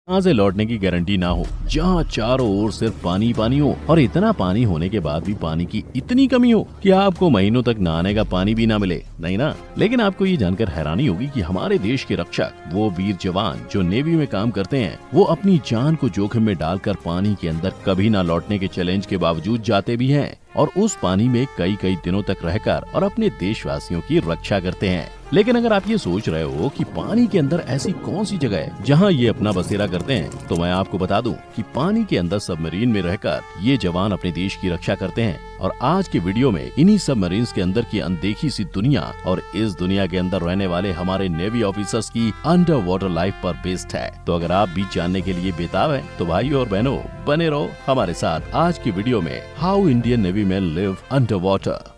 यहाँ से लौटने की गारंटी ना हो, जहाँ चारों ओर सिर्फ पानी पानी हो और इतना पानी होने के बाद भी पानी की इतनी कमी हो कि आपको महीनों तक नहाने का पानी भी ना मिले, नहीं ना। लेकिन आपको ये जानकर हैरानी होगी कि हमारे देश के रक्षक, वो वीर जवान जो नेवी में काम करते हैं, वो अपनी जान को जोखिम में डालकर पानी के अंदर कभी ना लौटने के चैलेंज के बावजूद जाते भी हैं और उस पानी में कई कई दिनों तक रहकर और अपने देशवासियों की रक्षा करते हैं। लेकिन अगर आप ये सोच रहे हो कि पानी के अंदर ऐसी कौन सी जगह है जहां ये अपना बसेरा करते हैं, तो मैं आपको बता दूं कि पानी के अंदर सबमरीन में रहकर ये जवान अपने देश की रक्षा करते हैं। और आज के वीडियो में इन्हीं सबमरीन्स के अंदर की अनदेखी सी दुनिया और इस दुनिया के अंदर रहने वाले हमारे नेवी ऑफिसर्स की अंडर वाटर लाइफ पर बेस्ड है। तो अगर आप भी जानने के लिए बेताब हैं, तो भाइयों और बहनों बने रहो हमारे साथ आज की वीडियो में। How Indian navy man live under water.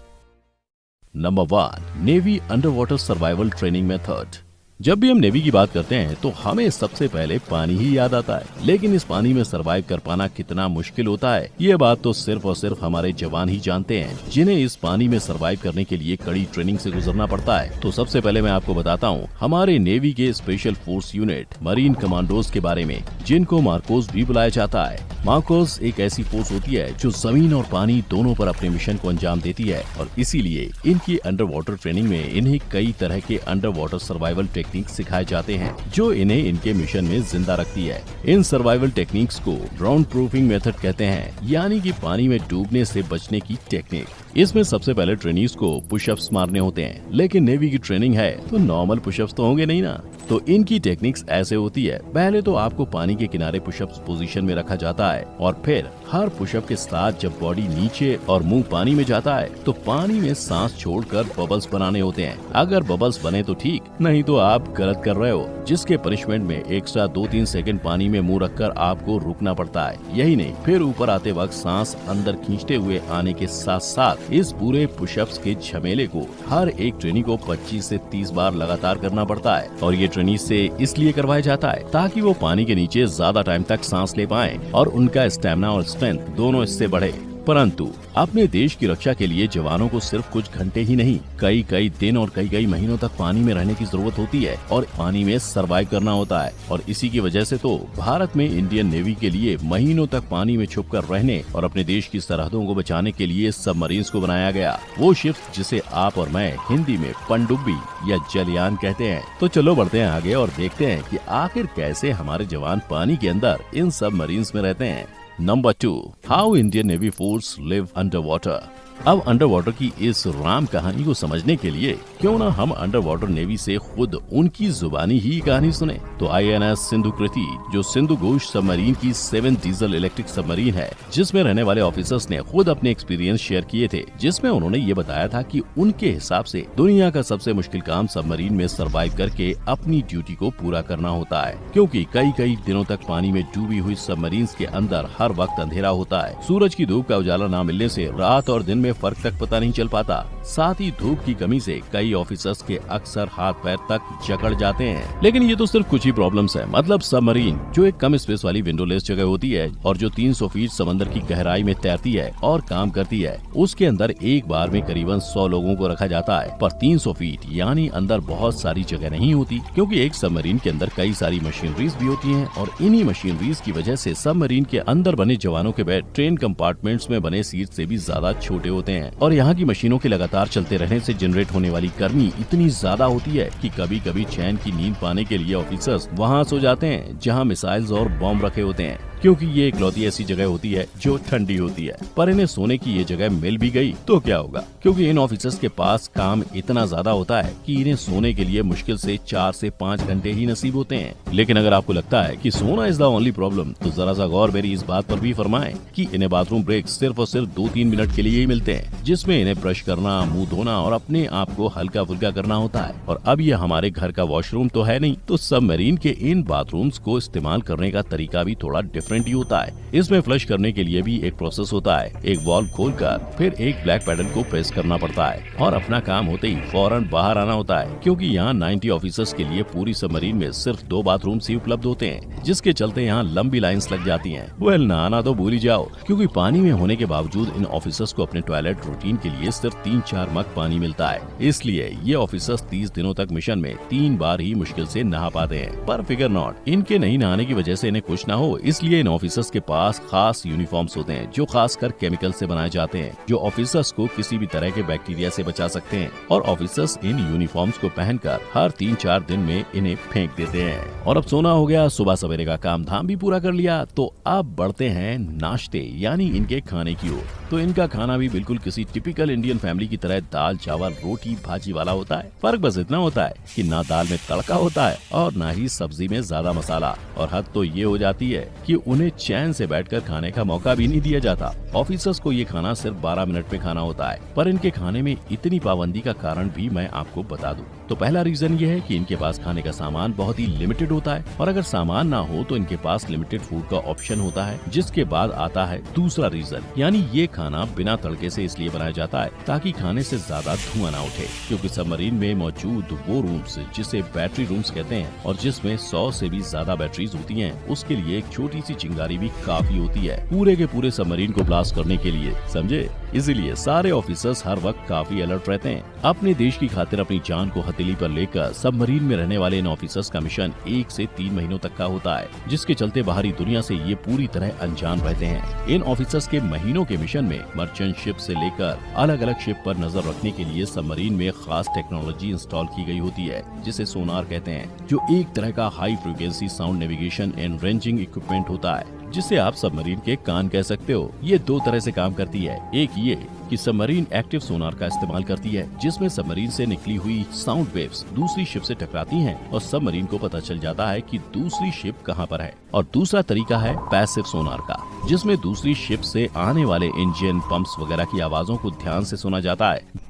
Number 1, navy under water survival training method. जब भी हम नेवी की बात करते हैं तो हमें सबसे पहले पानी ही याद आता है, लेकिन इस पानी में सरवाइव कर पाना कितना मुश्किल होता है, ये बात तो सिर्फ और सिर्फ हमारे जवान ही जानते हैं, जिन्हें इस पानी में सरवाइव करने के लिए कड़ी ट्रेनिंग से गुजरना पड़ता है। तो सबसे पहले मैं आपको बताता हूँ हमारे नेवी के special force unit marine commandos के बारे में, जिनको मार्कोस भी बुलाया जाता है। मार्कोस एक ऐसी फोर्स होती है जो जमीन और पानी दोनों पर अपने मिशन को अंजाम देती है और इसीलिए इनकी अंडर वाटर ट्रेनिंग में इन्हें कई तरह के अंडर वाटर सर्वाइवल टेक्निक सिखाए जाते हैं, जो इन्हें इनके मिशन में जिंदा रखती है। इन सर्वाइवल टेक्निक्स को ड्राउन प्रूफिंग मेथड कहते हैं, यानी कि पानी में डूबने से बचने की टेक्निक। इसमें सबसे पहले ट्रेनीज को पुशअप्स मारने होते हैं, लेकिन नेवी की ट्रेनिंग है तो नॉर्मल पुशअप्स तो होंगे नहीं ना। तो इनकी टेक्निक्स ऐसे होती है, पहले तो आपको पानी के किनारे पुशअप्स पोजीशन में रखा जाता है और फिर हर पुशअप के साथ जब बॉडी नीचे और मुंह पानी में जाता है तो पानी में सांस छोड़कर बबल्स बनाने होते हैं। अगर बबल्स बने तो ठीक, नहीं तो आप गलत कर रहे हो, जिसके पनिशमेंट में एक्स्ट्रा 2-3 सेकंड पानी में मुंह रखकर आपको रुकना पड़ता है। यही नहीं, फिर ऊपर आते वक्त सांस अंदर खींचते हुए आने के साथ साथ इस पूरे पुशअप्स के झमेले को हर एक ट्रेनी को 25 से 30 बार लगातार करना पड़ता है। और ये ट्रेनी से इसलिए करवाया जाता है ताकि वो पानी के नीचे ज्यादा टाइम तक सांस ले पाएं और उनका स्टेमिना और स्ट्रेंथ दोनों इससे बढ़े। परंतु अपने देश की रक्षा के लिए जवानों को सिर्फ कुछ घंटे ही नहीं, कई कई दिन और कई कई महीनों तक पानी में रहने की जरूरत होती है और पानी में सरवाइव करना होता है। और इसी की वजह से तो भारत में इंडियन नेवी के लिए महीनों तक पानी में छुपकर रहने और अपने देश की सरहदों को बचाने के लिए सबमरीन्स को बनाया गया, वो शिप जिसे आप और मैं हिंदी में पनडुब्बी या जलयान कहते हैं। तो चलो बढ़ते हैं आगे और देखते हैं कि आखिर कैसे हमारे जवान पानी के अंदर इन सबमरीन्स में रहते हैं। Number 2, how Indian navy force live under water. अब अंडर वाटर की इस राम कहानी को समझने के लिए क्यों ना हम अंडर वाटर नेवी से खुद उनकी जुबानी ही कहानी सुने। तो INS सिंधु कृति, जो सिंधु घोष सबमरीन की 7 डीजल इलेक्ट्रिक सबमरीन है, जिसमें रहने वाले ऑफिसर्स ने खुद अपने एक्सपीरियंस शेयर किए थे, जिसमें उन्होंने ये बताया था कि उनके हिसाब से दुनिया का सबसे मुश्किल काम सबमरीन में सरवाइव करके अपनी ड्यूटी को पूरा करना होता है, क्योंकि कई कई दिनों तक पानी में डूबी हुई सबमरीन के अंदर हर वक्त अंधेरा होता है। सूरज की धूप का उजाला न मिलने से रात और दिन में फर्क तक पता नहीं चल पाता। साथ ही धूप की कमी से कई ऑफिसर्स के अक्सर हाथ पैर तक जकड़ जाते हैं। लेकिन ये तो सिर्फ कुछ ही प्रॉब्लम्स है। मतलब सबमरीन जो एक कम स्पेस वाली विंडोलेस जगह होती है और जो 300 फीट समंदर की गहराई में तैरती है और काम करती है, उसके अंदर एक बार में करीबन 100 लोगों को रखा जाता है। पर 300 फीट यानी अंदर बहुत सारी जगह नहीं होती, क्योंकि एक सबमरीन के अंदर कई सारी मशीनरीज भी होती हैं और इन्हीं मशीनरीज की वजह से सबमरीन के अंदर बने जवानों के बेड ट्रेन कंपार्टमेंट्स में बने सीट से भी ज्यादा छोटे होते हैं। और यहाँ की मशीनों के लगातार चलते रहने से जनरेट होने वाली गर्मी इतनी ज्यादा होती है कि कभी कभी चैन की नींद पाने के लिए ऑफिसर्स वहाँ सो जाते हैं जहाँ मिसाइल्स और बॉम्ब रखे होते हैं, क्योंकि ये इकलौती ऐसी जगह होती है जो ठंडी होती है। पर इन्हें सोने की ये जगह मिल भी गई तो क्या होगा, क्योंकि इन ऑफिसर्स के पास काम इतना ज्यादा होता है कि इन्हें सोने के लिए मुश्किल से 4 से 5 घंटे ही नसीब होते हैं। लेकिन अगर आपको लगता है कि सोना इज द ओनली प्रॉब्लम, तो जरा सा गौर मेरी इस बात पर भी फरमाएं कि इन्हें बाथरूम ब्रेक सिर्फ और सिर्फ 2-3 मिनट के लिए ही मिलते हैं, जिसमें इन्हें ब्रश करना, मुंह धोना और अपने आप को हल्का फुल्का करना होता है। और अब ये हमारे घर का वॉशरूम तो है नहीं, तो सबमरीन के इन बाथरूम्स को इस्तेमाल करने का तरीका भी थोड़ा डिफरेंट डिफरेंट ही होता है। इसमें फ्लश करने के लिए भी एक प्रोसेस होता है। एक वाल्व खोलकर फिर एक ब्लैक पैडल को प्रेस करना पड़ता है और अपना काम होते ही फौरन बाहर आना होता है, क्योंकि यहाँ 90 ऑफिसर्स के लिए पूरी सबमरीन में सिर्फ 2 बाथरूम ही उपलब्ध होते हैं, जिसके चलते यहाँ लंबी लाइन्स लग जाती हैं। वेल, नहाना तो भूल ही जाओ, क्योंकि पानी में होने के बावजूद इन ऑफिसर्स को अपने टॉयलेट रूटीन के लिए सिर्फ 3-4 मग पानी मिलता है। इसलिए ये ऑफिसर्स 30 दिनों तक मिशन में 3 बार ही मुश्किल से नहा पाते हैं। पर फिगर नॉट, इनके नहीं नहाने की वजह से इन्हें कुछ ना हो, इसलिए इन ऑफिसर्स के पास खास यूनिफॉर्म्स होते हैं जो खासकर केमिकल से बनाए जाते हैं, जो ऑफिसर्स को किसी भी तरह के बैक्टीरिया से बचा सकते हैं। और ऑफिसर्स इन यूनिफॉर्म्स को पहनकर हर 3-4 दिन में इन्हें फेंक देते हैं। और अब सोना हो गया, सुबह सवेरे का काम धाम भी पूरा कर लिया, तो अब बढ़ते हैं नाश्ते यानी इनके खाने की ओर। तो इनका खाना भी बिल्कुल किसी टिपिकल इंडियन फैमिली की तरह दाल चावल रोटी भाजी वाला होता है। फर्क बस इतना होता है कि ना दाल में तड़का होता है और ना ही सब्जी में ज्यादा मसाला। और हद तो ये हो जाती है कि उन्हें चैन से बैठकर खाने का मौका भी नहीं दिया जाता। ऑफिसर्स को ये खाना सिर्फ 12 मिनट में खाना होता है। पर इनके खाने में इतनी पाबंदी का कारण भी मैं आपको बता दूं। तो पहला रीजन ये है कि इनके पास खाने का सामान बहुत ही लिमिटेड होता है, और अगर सामान ना हो तो इनके पास लिमिटेड फूड का ऑप्शन होता है। जिसके बाद आता है दूसरा रीजन, यानी ये खाना बिना तड़के से इसलिए बनाया जाता है ताकि खाने से ज्यादा धुआं ना उठे, क्योंकि सबमरीन में मौजूद वो रूम्स जिसे बैटरी रूम्स कहते हैं और जिसमें 100 से भी ज्यादा बैटरीज होती हैं, उसके लिए एक छोटी सी चिंगारी भी काफी होती है पूरे के पूरे सबमरीन को ब्लास्ट करने के लिए, समझे। इसीलिए सारे ऑफिसर्स हर वक्त काफी अलर्ट रहते हैं। अपने देश की खातिर अपनी जान को हथेली पर लेकर सबमरीन में रहने वाले इन ऑफिसर्स का मिशन 1 से 3 महीनों तक का होता है, जिसके चलते बाहरी दुनिया से ये पूरी तरह अनजान रहते हैं। इन ऑफिसर्स के महीनों के मिशन में मर्चेंट शिप से लेकर अलग अलग शिप पर नजर रखने के लिए सबमरीन में खास टेक्नोलॉजी इंस्टॉल की गई होती है, जिसे सोनार कहते हैं, जो एक तरह का high frequency sound navigation and ranging equipment होता है, जिसे आप सबमरीन के कान कह सकते हो। ये 2 तरह से काम करती है। एक ये कि सबमरीन एक्टिव सोनार का इस्तेमाल करती है, जिसमें सबमरीन से निकली हुई साउंड वेव्स दूसरी शिप से टकराती हैं और सबमरीन को पता चल जाता है कि दूसरी शिप कहां पर है। और दूसरा तरीका है पैसिव सोनार का, जिसमें दूसरी शिप से आने वाले इंजन पंप्स वगैरह की आवाजों को ध्यान से सुना जाता है,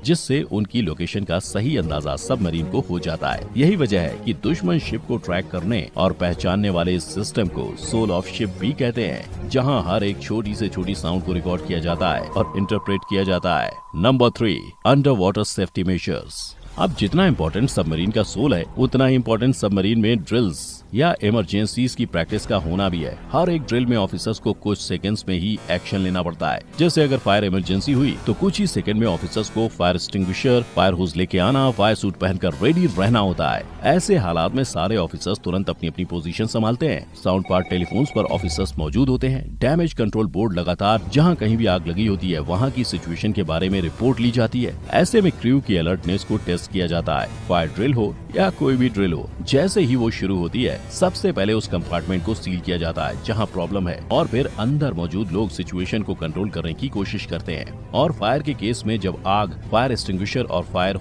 जिससे उनकी लोकेशन का सही अंदाजा सबमरीन को हो जाता है। यही वजह है कि दुश्मन शिप को ट्रैक करने और पहचानने वाले इस सिस्टम को सोल ऑफ शिप भी कहते हैं, जहां हर एक छोटी से छोटी साउंड को रिकॉर्ड किया जाता है और इंटरप्रेट किया जाता है। Number 3, under water safety measures. अब जितना इम्पोर्टेंट सबमरीन का सोल है, उतना ही इम्पोर्टेंट सबमरीन में ड्रिल्स या इमरजेंसीज की प्रैक्टिस का होना भी है। हर एक ड्रिल में ऑफिसर्स को कुछ सेकंड्स में ही एक्शन लेना पड़ता है। जैसे अगर फायर इमरजेंसी हुई तो कुछ ही सेकंड में ऑफिसर्स को फायर एक्सटिंग्विशर, फायर होज लेके आना, फायर सूट पहनकर रेडी रहना होता है। ऐसे हालात में सारे ऑफिसर्स तुरंत अपनी अपनी पोजीशन संभालते हैं। साउंड पार्ट टेलीफोन्स पर ऑफिसर्स मौजूद होते हैं। डैमेज कंट्रोल बोर्ड लगातार जहाँ कहीं भी आग लगी होती है वहाँ की सिचुएशन के बारे में रिपोर्ट ली जाती है। ऐसे में क्रू की अलर्टनेस को टेस्ट किया जाता है। फायर ड्रिल हो या कोई भी ड्रिल हो, जैसे ही वो शुरू होती है सबसे पहले उस कंपार्टमेंट को सील किया जाता है जहां प्रॉब्लम है, और फिर अंदर मौजूद लोग सिचुएशन को कंट्रोल करने की कोशिश करते हैं। और फायर के केस में जब आग फायर एक्सटिंग्विशर और फायर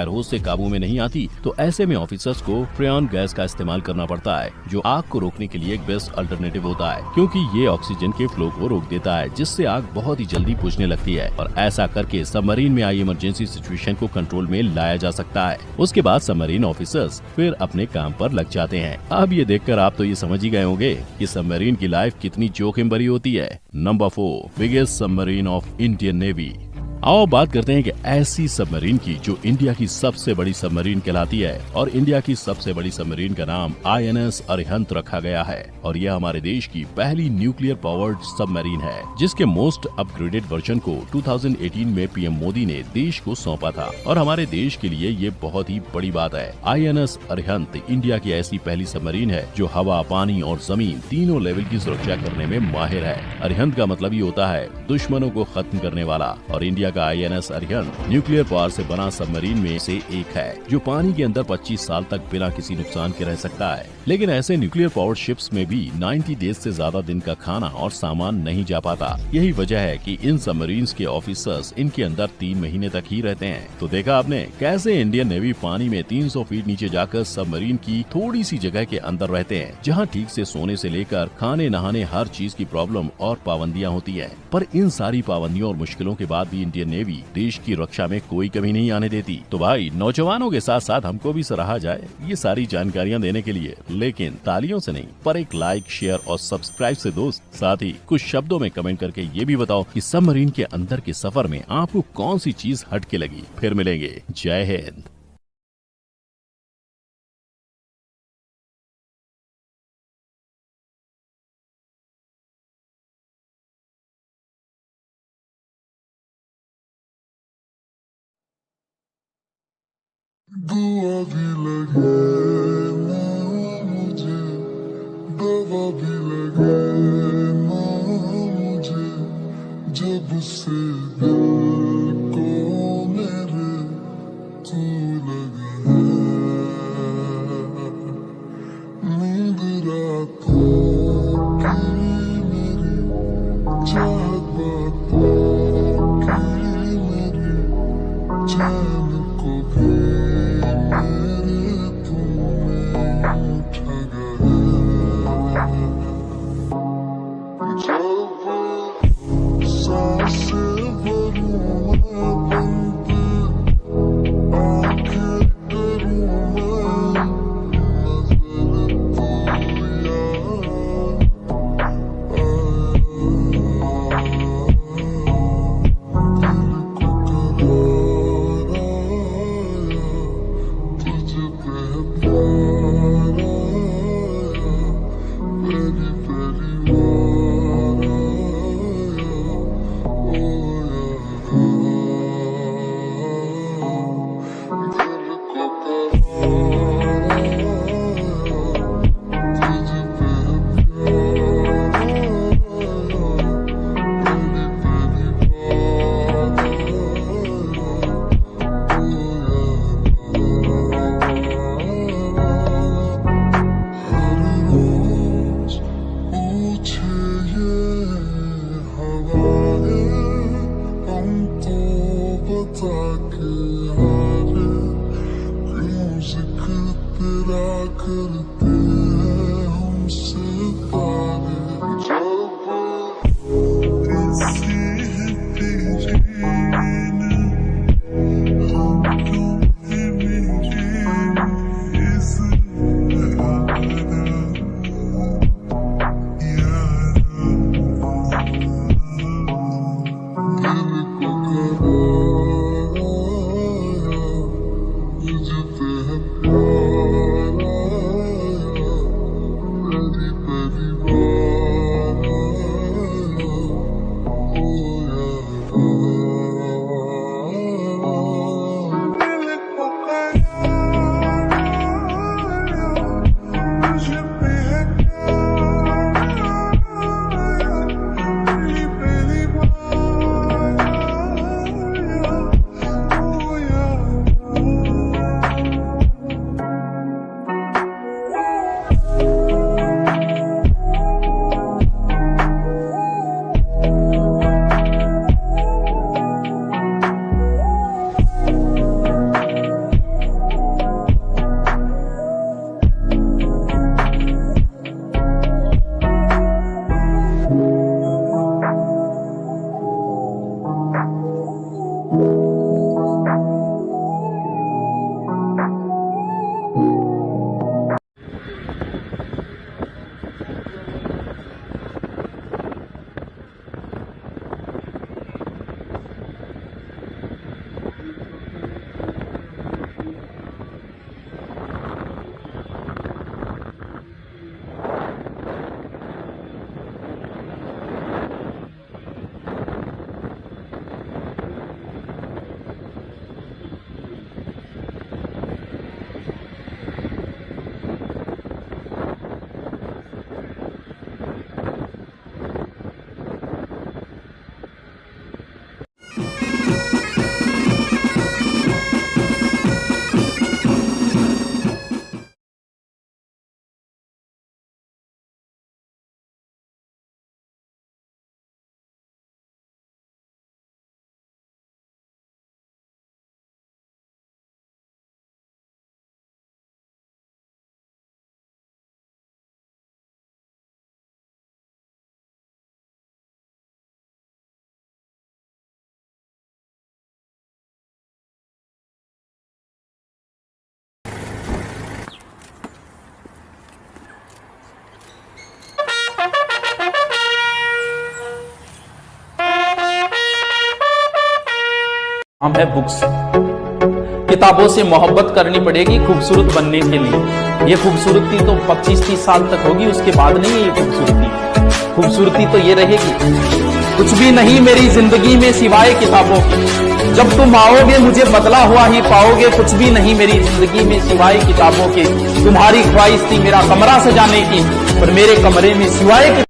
होज से काबू में नहीं आती, तो ऐसे में ऑफिसर्स को फ्रेन गैस का इस्तेमाल करना पड़ता है, जो आग को रोकने के लिए एक बेस्ट अल्टरनेटिव होता है, क्योंकि ये ऑक्सीजन के फ्लो को रोक देता है, जिससे आग बहुत ही जल्दी बुझने लगती है। और ऐसा करके सबमरीन में आई इमरजेंसी सिचुएशन को कंट्रोल में लाया जा सकता है। उसके बाद सबमरीन ऑफिसर्स फिर अपने काम पर लग जाते हैं। अब ये देखकर आप तो ये समझ ही गए होंगे कि सबमरीन की लाइफ कितनी जोखिम भरी होती है। Number 4, biggest submarine of Indian navy. आओ बात करते हैं कि ऐसी सबमरीन की जो इंडिया की सबसे बड़ी सबमरीन कहलाती है, और इंडिया की सबसे बड़ी सबमरीन का नाम INS अरिहंत रखा गया है। और यह हमारे देश की पहली न्यूक्लियर पावर्ड सबमरीन है, जिसके मोस्ट अपग्रेडेड वर्जन को 2018 में PM मोदी ने देश को सौंपा था। और हमारे देश के लिए ये बहुत ही बड़ी बात है। INS अरिहंत इंडिया की ऐसी पहली सबमरीन है जो हवा, पानी और जमीन तीनों लेवल की सुरक्षा करने में माहिर है। अरिहंत का मतलब ही होता है दुश्मनों को खत्म करने वाला, और इंडिया का INS अरिहंत न्यूक्लियर पावर से बना सबमरीन में से एक है, जो पानी के अंदर 25 साल तक बिना किसी नुकसान के रह सकता है। लेकिन ऐसे न्यूक्लियर पावर शिप्स में भी 90 डेज से ज्यादा दिन का खाना और सामान नहीं जा पाता। यही वजह है कि इन सबमरीन्स के ऑफिसर्स इनके अंदर 3 महीने तक ही रहते हैं। तो देखा आपने कैसे इंडियन नेवी पानी में 300 फीट नीचे जाकर सबमरीन की थोड़ी सी जगह के अंदर रहते हैं, जहाँ ठीक से सोने से लेकर खाने नहाने हर चीज की प्रॉब्लम और पाबंदियाँ होती है। पर इन सारी पाबंदियों और मुश्किलों के बाद भी इंडियन नेवी देश की रक्षा में कोई कमी नहीं आने देती। तो भाई नौजवानों के साथ साथ हमको भी सराहा जाए ये सारी जानकारियाँ देने के लिए, लेकिन तालियों से नहीं पर एक लाइक, शेयर और सब्सक्राइब से दोस्त। साथ ही कुछ शब्दों में कमेंट करके ये भी बताओ कि सबमरीन के अंदर के सफर में आपको कौन सी चीज हटके लगी। फिर मिलेंगे। जय हिंद। दुआ भी लगे ना मुझे, दवा भी लगे ना मुझे, जब से दिल को मेरे तू लगा है। नींद रातों की मेरी, चाहत बातों की मेरी, चैन को भी मेरे तुमने उठा गया। जब सांसें भरूं मैं बंद, आंखें करूं मैं नजर तो यार करते हैं हमसे तारे। जब किसी तेरी Baby, हम है बुक्स। किताबों से मोहब्बत करनी पड़ेगी खूबसूरत बनने के लिए। ये खूबसूरती तो 25-30 साल तक होगी, उसके बाद नहीं है ये खूबसूरती। खूबसूरती तो ये रहेगी। कुछ भी नहीं मेरी जिंदगी में सिवाय किताबों के। जब तुम आओगे मुझे बदला हुआ ही पाओगे। कुछ भी नहीं मेरी जिंदगी में सिवाय किताबों के। तुम्हारी ख्वाहिश थी मेरा कमरा सजाने की, पर मेरे कमरे में सिवाय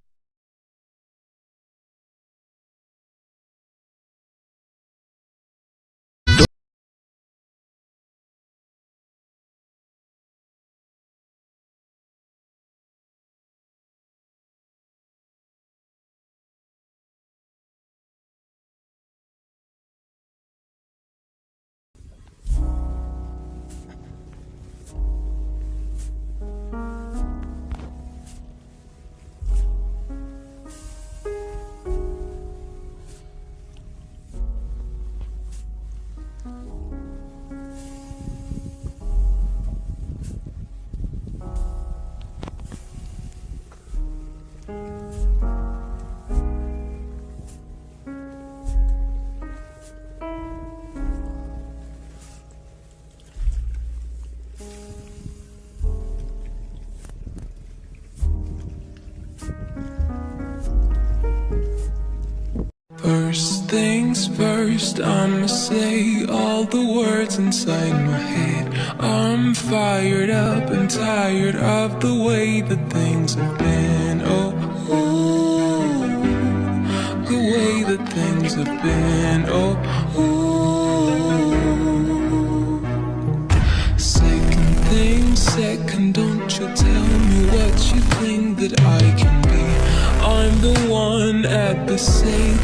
First things first, I'ma say all the words inside my head. I'm fired up and tired of the way that things have been. Oh, ooh, the way that things have been. Oh, ooh. Second thing second, don't you tell me what you think that I can be. I'm the one at the same.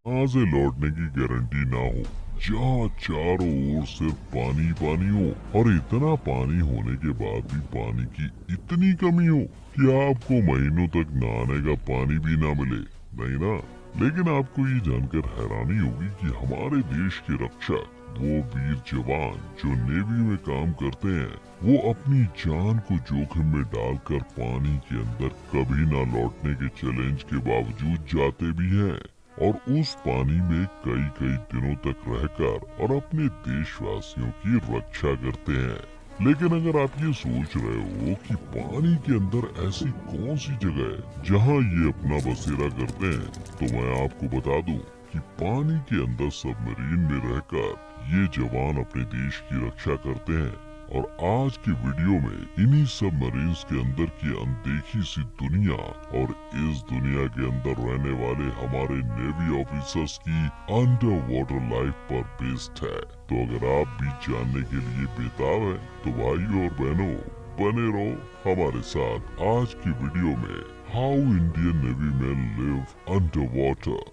वहां से लौटने की guarantee ना हो, जहाँ चारों ओर सिर्फ पानी पानी हो, और इतना पानी होने के बाद भी पानी की इतनी कमी हो कि आपको महीनों तक नहाने का पानी भी ना मिले, नहीं ना? लेकिन आपको ये जानकर हैरानी होगी कि हमारे देश के रक्षक, वो वीर जवान जो नेवी में काम करते हैं, वो अपनी जान को जोखिम में डालकर पानी के अंदर कभी ना लौटने के चैलेंज के बावजूद जाते भी हैं, और उस पानी में कई कई दिनों तक रहकर और अपने देशवासियों की रक्षा करते हैं। लेकिन अगर आप ये सोच रहे हो कि पानी के अंदर ऐसी कौन सी जगह है जहाँ ये अपना बसेरा करते हैं, तो मैं आपको बता दूं कि पानी के अंदर सबमरीन में रहकर ये जवान अपने देश की रक्षा करते हैं। और आज की वीडियो में इन्हीं सबमरीन्स के अंदर की अनदेखी सी दुनिया और इस दुनिया के अंदर रहने वाले हमारे नेवी ऑफिसर्स की अंडर वाटर लाइफ पर बेस्ड है। तो अगर आप भी जानने के लिए बेताब हैं, तो भाइयों और बहनों बने रहो हमारे साथ आज की वीडियो में how Indian navy man live under water.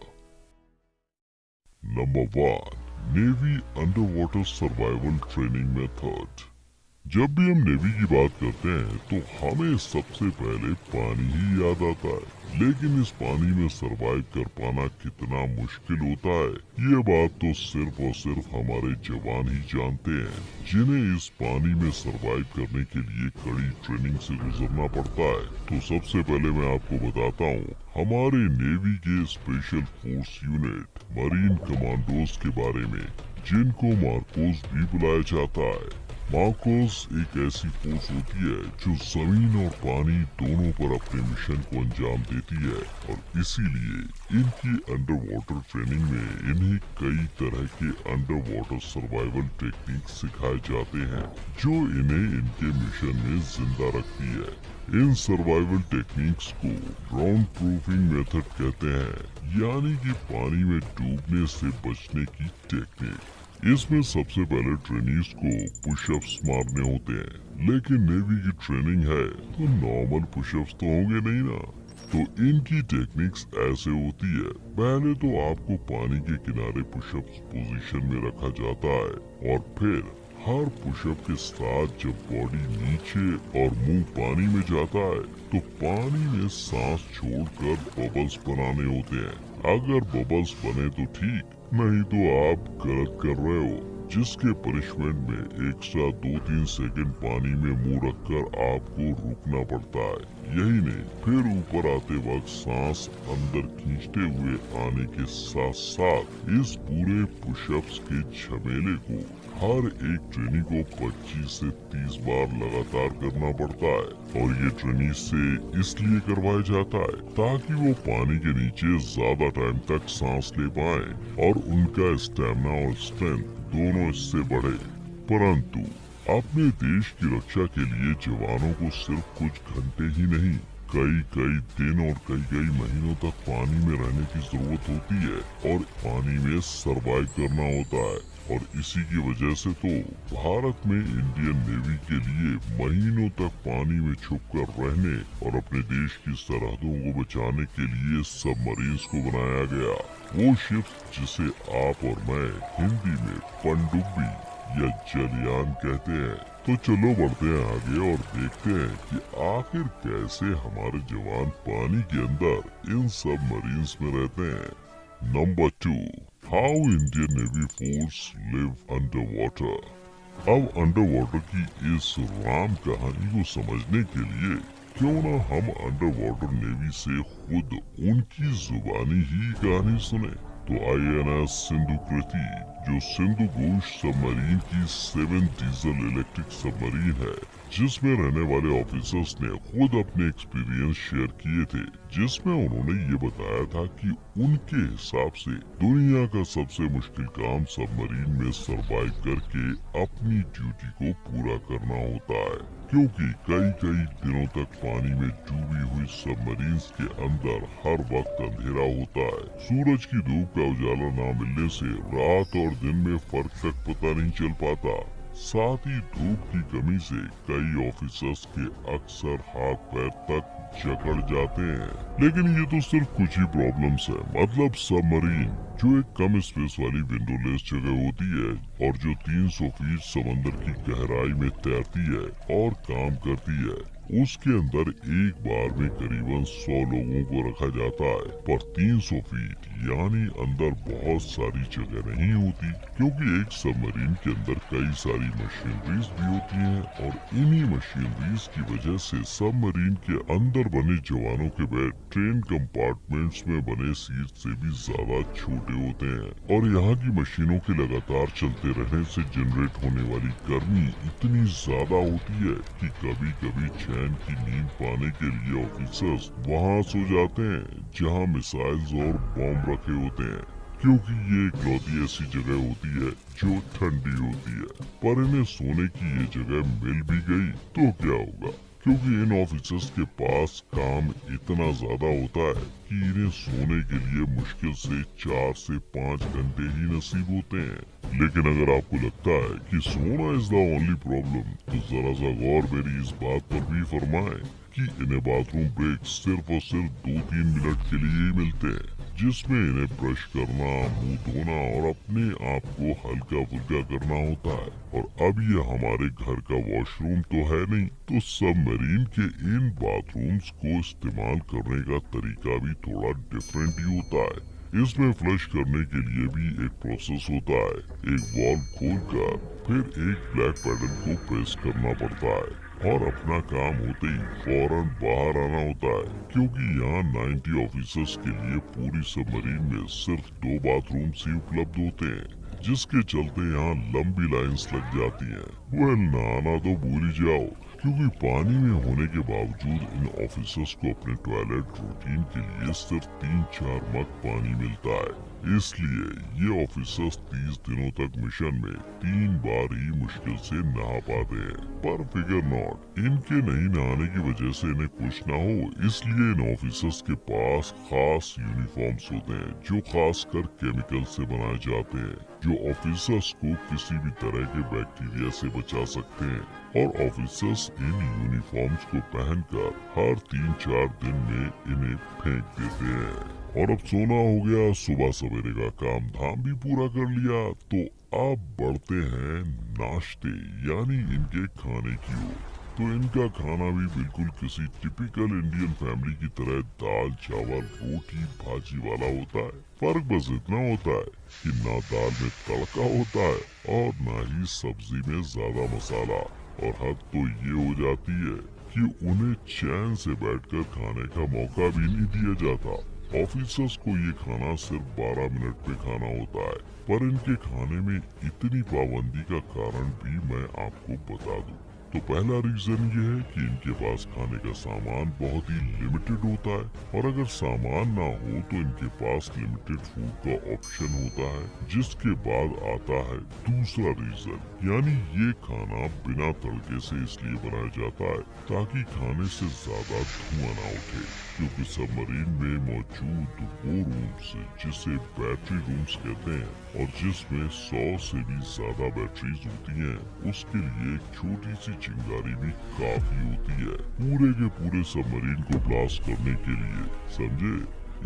Number 1, navy under water survival training method. जब भी हम नेवी की बात करते हैं तो हमें सबसे पहले पानी ही याद आता है, लेकिन इस पानी में सरवाइव कर पाना कितना मुश्किल होता है, ये बात तो सिर्फ और सिर्फ हमारे जवान ही जानते हैं, जिन्हें इस पानी में सरवाइव करने के लिए कड़ी ट्रेनिंग से गुजरना पड़ता है। तो सबसे पहले मैं आपको बताता हूँ हमारे नेवी के special force unit marine commandos के बारे में, जिनको मार्कोस भी बुलाया जाता है। मार्कोस एक ऐसी फोर्स होती है जो जमीन और पानी दोनों पर अपने मिशन को अंजाम देती है, और इसीलिए इनकी अंडर वाटर ट्रेनिंग में इन्हें कई तरह के अंडर वाटर सर्वाइवल टेक्निक सिखाए जाते हैं, जो इन्हें इनके मिशन में जिंदा रखती है। इन सर्वाइवल टेक्निक्स को ड्राउन प्रूफिंग मेथड कहते हैं, यानी कि पानी में डूबने से बचने की टेक्निक। इसमें सबसे पहले ट्रेनीज को पुशअप्स मारने होते हैं, लेकिन नेवी की ट्रेनिंग है तो नॉर्मल पुशअप्स तो होंगे नहीं ना। तो इनकी टेक्निक्स ऐसे होती है, पहले तो आपको पानी के किनारे पुशअप्स पोजीशन में रखा जाता है, और फिर हर पुशअप के साथ जब बॉडी नीचे और मुंह पानी में जाता है तो पानी में सांस छोड़कर बबल्स बनाने होते हैं। अगर बबल्स बने तो ठीक, नहीं तो आप गलत कर रहे हो, जिसके पनिशमेंट में एक्स्ट्रा 2-3 सेकंड पानी में मुंह रखकर आपको रुकना पड़ता है। यही नहीं, फिर ऊपर आते वक्त सांस अंदर खींचते हुए आने के साथ साथ इस पूरे पुशअप्स के झमेले को हर एक ट्रेनी को 25 से 30 बार लगातार करना पड़ता है। और ये ट्रेनी से इसलिए करवाया जाता है ताकि वो पानी के नीचे ज्यादा टाइम तक सांस ले पाए और उनका स्टेमिना और स्ट्रेंथ दोनों इससे बढ़े। परंतु अपने देश की रक्षा के लिए जवानों को सिर्फ कुछ घंटे ही नहीं, कई दिन और कई महीनों तक पानी में रहने की जरूरत होती है और पानी में सरवाइव करना होता है। और इसी की वजह से तो भारत में इंडियन नेवी के लिए महीनों तक पानी में छुपकर रहने और अपने देश की सरहदों को बचाने के लिए सबमरीन्स को बनाया गया। वो शिप जिसे आप और मैं हिंदी में पनडुब्बी या जलयान कहते हैं। तो चलो बढ़ते हैं आगे और देखते हैं कि आखिर कैसे हमारे जवान पानी के अंदर इन सबमरीन्स में रहते हैं। Number 2, how Indian navy force live under water. अब अंडर वाटर की इस राम कहानी को समझने के लिए क्यों ना हम अंडर वाटर नेवी से खुद उनकी जुबानी ही कहानी सुने। तो INS सिंधु कृति, जो सिंधु घोष सबमरीन की 7 डीजल इलेक्ट्रिक सबमरीन है, जिसमें रहने वाले ऑफिसर्स ने खुद अपने एक्सपीरियंस शेयर किए थे, जिसमें उन्होंने ये बताया था कि उनके हिसाब से दुनिया का सबसे मुश्किल काम सबमरीन में सरवाइव करके अपनी ड्यूटी को पूरा करना होता है, क्योंकि कई दिनों तक पानी में डूबी हुई सबमरीन्स के अंदर हर वक्त अंधेरा होता है। सूरज की धूप का उजाला न मिलने से रात और दिन में फर्क तक पता नहीं चल पाता। साथ ही धूप की कमी से कई ऑफिसर्स के अक्सर हाथ पैर तक जकड़ जाते हैं। लेकिन ये तो सिर्फ कुछ ही प्रॉब्लम्स है। मतलब सबमरीन जो एक कम स्पेस वाली विंडोलेस जगह होती है और जो 300 फीट समंदर की गहराई में तैरती है और काम करती है, उसके अंदर एक बार में करीबन 100 लोगों को रखा जाता है। पर 300 फीट यानी अंदर बहुत सारी जगह नहीं होती, क्योंकि एक सबमरीन के अंदर कई सारी मशीनरीज भी होती हैं और इन्हीं मशीनरीज की वजह से सबमरीन के अंदर बने जवानों के बेड ट्रेन कंपार्टमेंट्स में बने सीट से भी ज्यादा छोटे होते हैं। और यहाँ की मशीनों के लगातार चलते रहने से जनरेट होने वाली गर्मी इतनी ज्यादा होती है कि कभी कभी चैन की नींद पाने के लिए ऑफिसर्स वहाँ सो जाते हैं जहाँ मिसाइल्स और बॉम्ब रखे होते हैं, क्योंकि ये इकलौती ऐसी जगह होती है जो ठंडी होती है। पर इन्हें सोने की ये जगह मिल भी गई तो क्या होगा, क्योंकि इन ऑफिसर्स के पास काम इतना ज्यादा होता है कि इन्हें सोने के लिए मुश्किल से 4 से 5 घंटे ही नसीब होते हैं। लेकिन अगर आपको लगता है कि सोना इज द ओनली प्रॉब्लम, तो जरा सा गौर मेरी इस बात पर भी फरमाएं कि इन्हें बाथरूम ब्रेक सिर्फ और सिर्फ 2-3 मिनट के लिए ही मिलते हैं, जिसमें इन्हें ब्रश करना, मुंह धोना और अपने आप को हल्का फुल्का करना होता है। और अब ये हमारे घर का वॉशरूम तो है नहीं, तो सबमरीन के इन बाथरूम्स को इस्तेमाल करने का तरीका भी थोड़ा डिफरेंट ही होता है। इसमें फ्लश करने के लिए भी एक प्रोसेस होता है। एक वाल्व खोलकर फिर एक ब्लैक पैडल को प्रेस करना पड़ता है और अपना काम होते ही फौरन बाहर आना होता है, क्योंकि यहाँ 90 ऑफिसर्स के लिए पूरी सबमरीन में सिर्फ 2 बाथरूम ही उपलब्ध होते हैं, जिसके चलते यहाँ लंबी लाइंस लग जाती हैं। वेल, नहाना तो भूल ही जाओ, क्योंकि पानी में होने के बावजूद इन ऑफिसर्स को अपने टॉयलेट रूटीन के लिए सिर्फ 3-4 मग पानी मिलता है। इसलिए ये ऑफिसर्स 30 दिनों तक मिशन में 3 बार ही मुश्किल से नहा पाते हैं। पर फिगर नॉट, इनके नहीं नहाने की वजह से इन्हें कुछ ना हो, इसलिए इन ऑफिसर्स के पास खास यूनिफॉर्म्स होते हैं जो खासकर केमिकल से बनाए जाते हैं, जो ऑफिसर्स को किसी भी तरह के बैक्टीरिया से बचा सकते हैं। और ऑफिसर्स इन यूनिफॉर्म्स को पहनकर हर 3-4 दिन में इन्हें फेंक देते हैं। और अब सोना हो गया, सुबह सवेरे का काम धाम भी पूरा कर लिया, तो अब बढ़ते हैं नाश्ते यानी इनके खाने की ओर। तो इनका खाना भी बिल्कुल किसी टिपिकल इंडियन फैमिली की तरह दाल चावल रोटी भाजी वाला होता है। फर्क बस इतना होता है कि ना दाल में तड़का होता है और ना ही सब्जी में ज्यादा मसाला। और हद तो ये हो जाती है कि उन्हें चैन से बैठकर खाने का मौका भी नहीं दिया जाता। ऑफिसर्स को ये खाना सिर्फ 12 मिनट में खाना होता है, पर इनके खाने में इतनी पाबंदी का कारण भी मैं आपको बता दूं। तो पहला रीजन ये है कि इनके पास खाने का सामान बहुत ही लिमिटेड होता है, और अगर सामान ना हो तो इनके पास लिमिटेड फूड का ऑप्शन होता है। जिसके बाद आता है दूसरा रीजन, यानी ये खाना बिना तड़के से इसलिए बनाया जाता है ताकि खाने से ज्यादा धुआं ना उठे, क्योंकि सबमरीन में मौजूद वो रूम्स जिसे बैटरी रूम्स कहते हैं और जिसमें 100 से भी ज्यादा बैटरीज होती हैं, उसके लिए एक छोटी सी चिंगारी भी काफी होती है पूरे के पूरे सबमरीन को ब्लास्ट करने के लिए, समझे।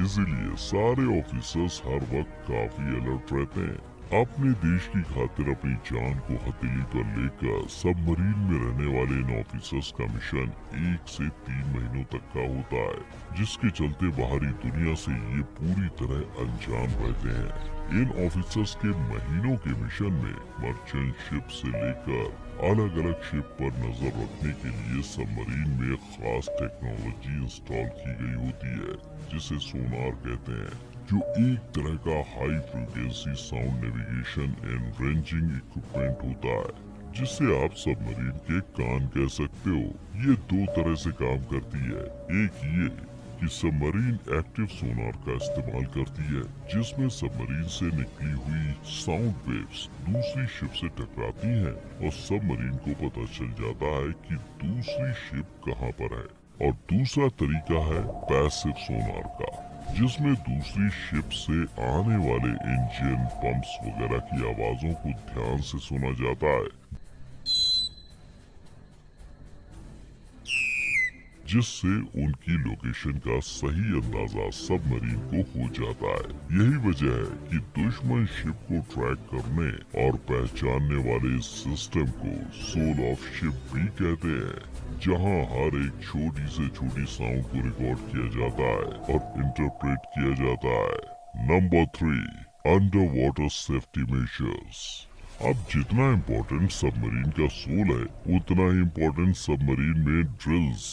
इसीलिए सारे ऑफिसर्स हर वक्त काफी अलर्ट रहते हैं। अपने देश की खातिर अपनी जान को हथेली पर लेकर सबमरीन में रहने वाले इन ऑफिसर्स का मिशन 1 से 3 महीनों तक का होता है, जिसके चलते बाहरी दुनिया से ये पूरी तरह अनजान रहते हैं। इन ऑफिसर्स के महीनों के मिशन में मर्चेंट शिप से लेकर अलग अलग शिप पर नजर रखने के लिए सबमरीन में खास टेक्नोलॉजी इंस्टॉल की गई होती है, जिसे सोनार कहते हैं, जो एक तरह का high frequency sound navigation and ranging equipment होता है, जिसे आप सबमरीन के कान कह सकते हो। ये 2 तरह से काम करती है। एक ये कि सबमरीन एक्टिव सोनार का इस्तेमाल करती है, जिसमें सबमरीन से निकली हुई साउंड वेव्स दूसरी शिप से टकराती हैं और सबमरीन को पता चल जाता है कि दूसरी शिप कहां पर है। और दूसरा तरीका है पैसिव सोनार का, जिसमें दूसरी शिप से आने वाले इंजन पंप्स वगैरह की आवाजों को ध्यान से सुना जाता है, जिससे उनकी लोकेशन का सही अंदाजा सबमरीन को हो जाता है। यही वजह है कि दुश्मन शिप को ट्रैक करने और पहचानने वाले इस सिस्टम को सोल ऑफ शिप भी कहते हैं, जहां हर एक छोटी से छोटी साउंड को रिकॉर्ड किया जाता है और इंटरप्रेट किया जाता है। Number 3, under water safety measures. अब जितना इम्पोर्टेंट सबमरीन का सोल है, उतना ही इम्पोर्टेंट सबमरीन में ड्रिल्स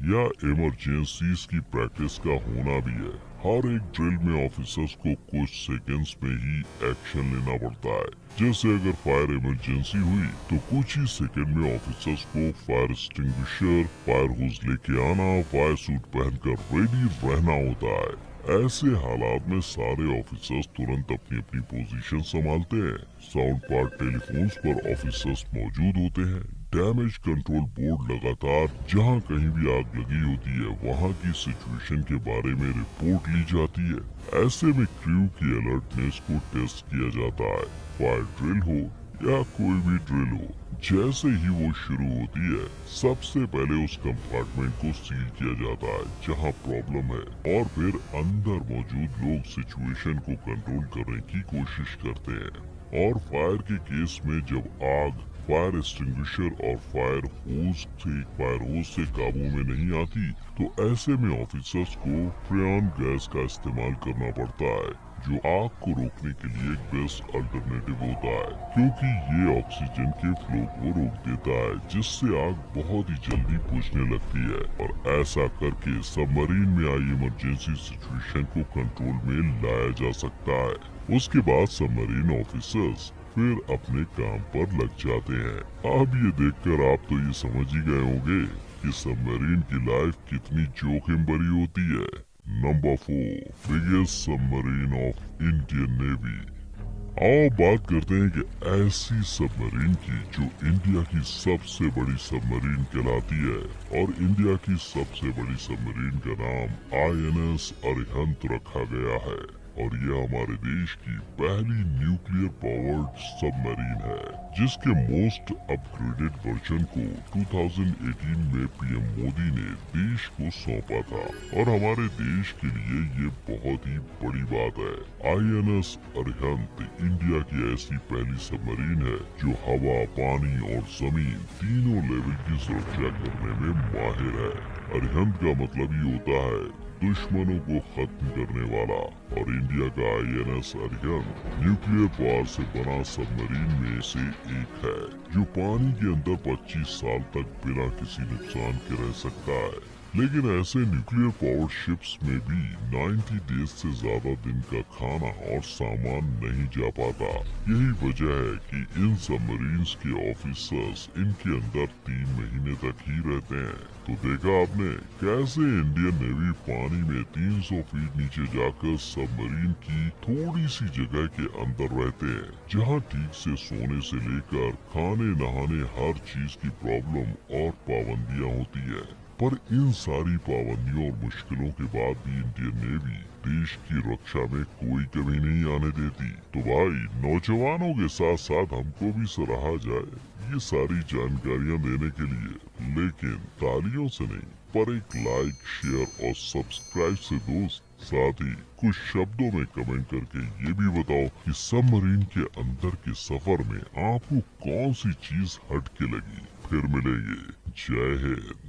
या इमरजेंसीज की प्रैक्टिस का होना भी है। हर एक ड्रिल में ऑफिसर्स को कुछ सेकंड्स में ही एक्शन लेना पड़ता है। जैसे अगर फायर इमरजेंसी हुई तो कुछ ही सेकंड में ऑफिसर्स को फायर एक्सटिंग्विशर, फायर होज लेके आना, फायर सूट पहनकर रेडी रहना होता है। ऐसे हालात में सारे ऑफिसर्स तुरंत अपनी अपनी पोजीशन संभालते हैं। साउंड पार्ट टेलीफोन्स पर ऑफिसर्स मौजूद होते हैं। डैमेज कंट्रोल बोर्ड लगातार जहां कहीं भी आग लगी होती है, वहां की सिचुएशन के बारे में रिपोर्ट ली जाती है। ऐसे में क्रू की अलर्टनेस को टेस्ट किया जाता है। फायर ड्रिल हो या कोई भी ड्रिल हो, जैसे ही वो शुरू होती है, सबसे पहले उस कंपार्टमेंट को सील किया जाता है जहां प्रॉब्लम है, और फिर अंदर मौजूद लोग सिचुएशन को कंट्रोल करने की कोशिश करते हैं। और फायर के केस में जब आग फायर एक्सटिंग्विशर और फायर होज से काबू में नहीं आती, तो ऐसे में ऑफिसर्स को फ्रेन गैस का इस्तेमाल करना पड़ता है, जो आग को रोकने के लिए एक बेस्ट अल्टरनेटिव होता है, क्योंकि ये ऑक्सीजन के फ्लो को रोक देता है, जिससे आग बहुत ही जल्दी बुझने लगती है। और ऐसा करके सबमरीन में आई इमरजेंसी सिचुएशन को कंट्रोल में लाया जा सकता है। उसके बाद सबमरीन ऑफिसर्स फिर अपने काम पर लग जाते हैं। अब ये देखकर आप तो ये समझ ही गए होंगे कि सबमरीन की लाइफ कितनी जोखिम भरी होती है। Number 4, biggest submarine of Indian navy. आओ बात करते हैं कि ऐसी सबमरीन की जो इंडिया की सबसे बड़ी सबमरीन कहलाती है, और इंडिया की सबसे बड़ी सबमरीन का नाम INS अरिहंत रखा गया है। और ये हमारे देश की पहली न्यूक्लियर पावर्ड सबमरीन है, जिसके मोस्ट अपग्रेडेड वर्जन को 2018 में पीएम मोदी ने देश को सौंपा था। और हमारे देश के लिए ये बहुत ही बड़ी बात है। INS अरिहंत इंडिया की ऐसी पहली सबमरीन है जो हवा, पानी और जमीन तीनों लेवल की सुरक्षा करने में माहिर है। अरिहंत का मतलब ही होता है दुश्मनों को खत्म करने वाला, और इंडिया का INS अरिहंत न्यूक्लियर पावर से बना सबमरीन में से एक है जो पानी के अंदर 25 साल तक बिना किसी नुकसान के रह सकता है। लेकिन ऐसे न्यूक्लियर पावर शिप्स में भी 90 डेज से ज्यादा दिन का खाना और सामान नहीं जा पाता। यही वजह है कि इन सबमरीन्स के ऑफिसर्स इनके अंदर 3 महीने तक ही रहते हैं। तो देखा आपने कैसे इंडियन नेवी पानी में 300 फीट नीचे जाकर सबमरीन की थोड़ी सी जगह के अंदर रहते हैं, जहां ठीक से सोने से लेकर खाने नहाने हर चीज की प्रॉब्लम और पाबंदियां होती है। पर इन सारी पाबंदियों और मुश्किलों के बाद भी इंडियन नेवी देश की रक्षा में कोई कमी नहीं आने देती। तो भाई नौजवानों के साथ साथ हमको भी सराहा जाए ये सारी जानकारियां देने के लिए, लेकिन तालियों से नहीं पर एक लाइक, शेयर और सब्सक्राइब से दोस्त। साथ ही कुछ शब्दों में कमेंट करके ये भी बताओ कि सबमरीन के अंदर के सफर में आपको कौन सी चीज हटके लगी। फिर मिलेंगे। जय Hind.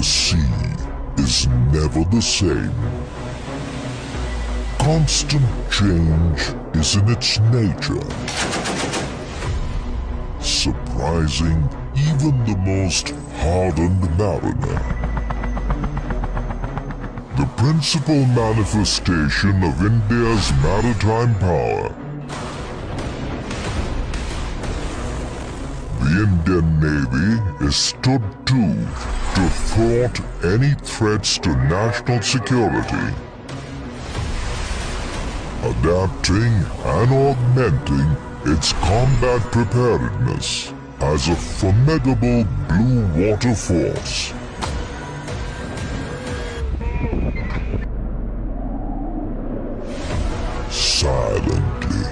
sea is never the same. Constant change is in its nature, surprising even the most hardened mariner. The principal manifestation of India's maritime power, the Indian Navy is stood to thwart any threats to national security, adapting and augmenting its combat preparedness as a formidable blue water force. Silently,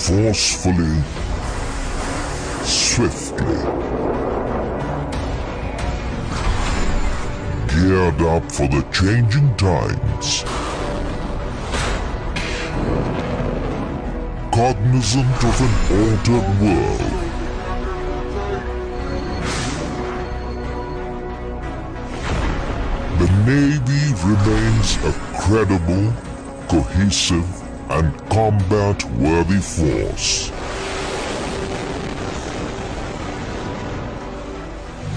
forcefully, swiftly, geared up for the changing times, cognizant of an altered world. The Navy remains a credible, cohesive, and combat-worthy force.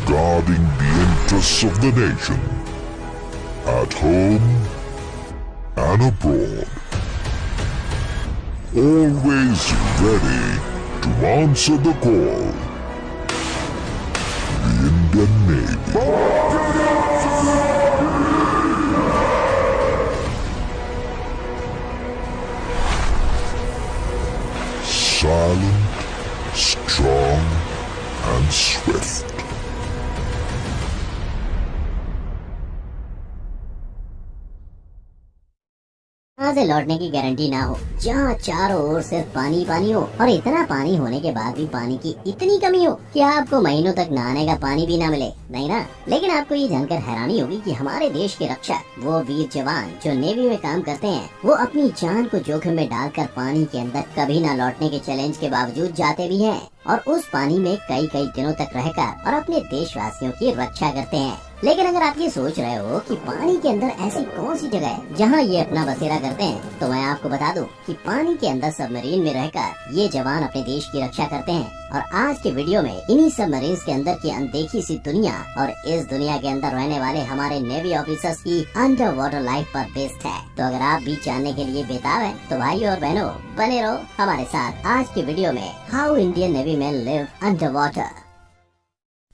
Guarding the interests of the nation, at home and abroad. Always ready to answer the call. The Indian Navy. Silent, strong, and swift. वहाँ से लौटने की guarantee ना हो, जहाँ चारों ओर सिर्फ पानी पानी हो और इतना पानी होने के बाद भी पानी की इतनी कमी हो कि आपको महीनों तक नहाने का पानी भी ना मिले, नहीं ना। लेकिन आपको ये जानकर हैरानी होगी कि हमारे देश के रक्षक, वो वीर जवान जो नेवी में काम करते हैं, वो अपनी जान को जोखिम में डालकर पानी के अंदर कभी ना लौटने के चैलेंज के बावजूद जाते भी हैं और उस पानी में कई कई दिनों तक रहकर और अपने देशवासियों की रक्षा करते हैं। लेकिन अगर आप ये सोच रहे हो कि पानी के अंदर ऐसी कौन सी जगह है जहाँ ये अपना बसेरा करते हैं, तो मैं आपको बता दूं कि पानी के अंदर सबमरीन में रहकर ये जवान अपने देश की रक्षा करते हैं। और आज के वीडियो में इन्हीं सबमरीन के अंदर की अनदेखी सी दुनिया और इस दुनिया के अंदर रहने वाले हमारे नेवी ऑफिसर्स की अंडर वाटर लाइफ पर बेस्ड है। तो अगर आप भी जानने के लिए बेताब हैं, तो भाई और बहनों बने रहो हमारे साथ आज के वीडियो में। How Indian navy man live under water.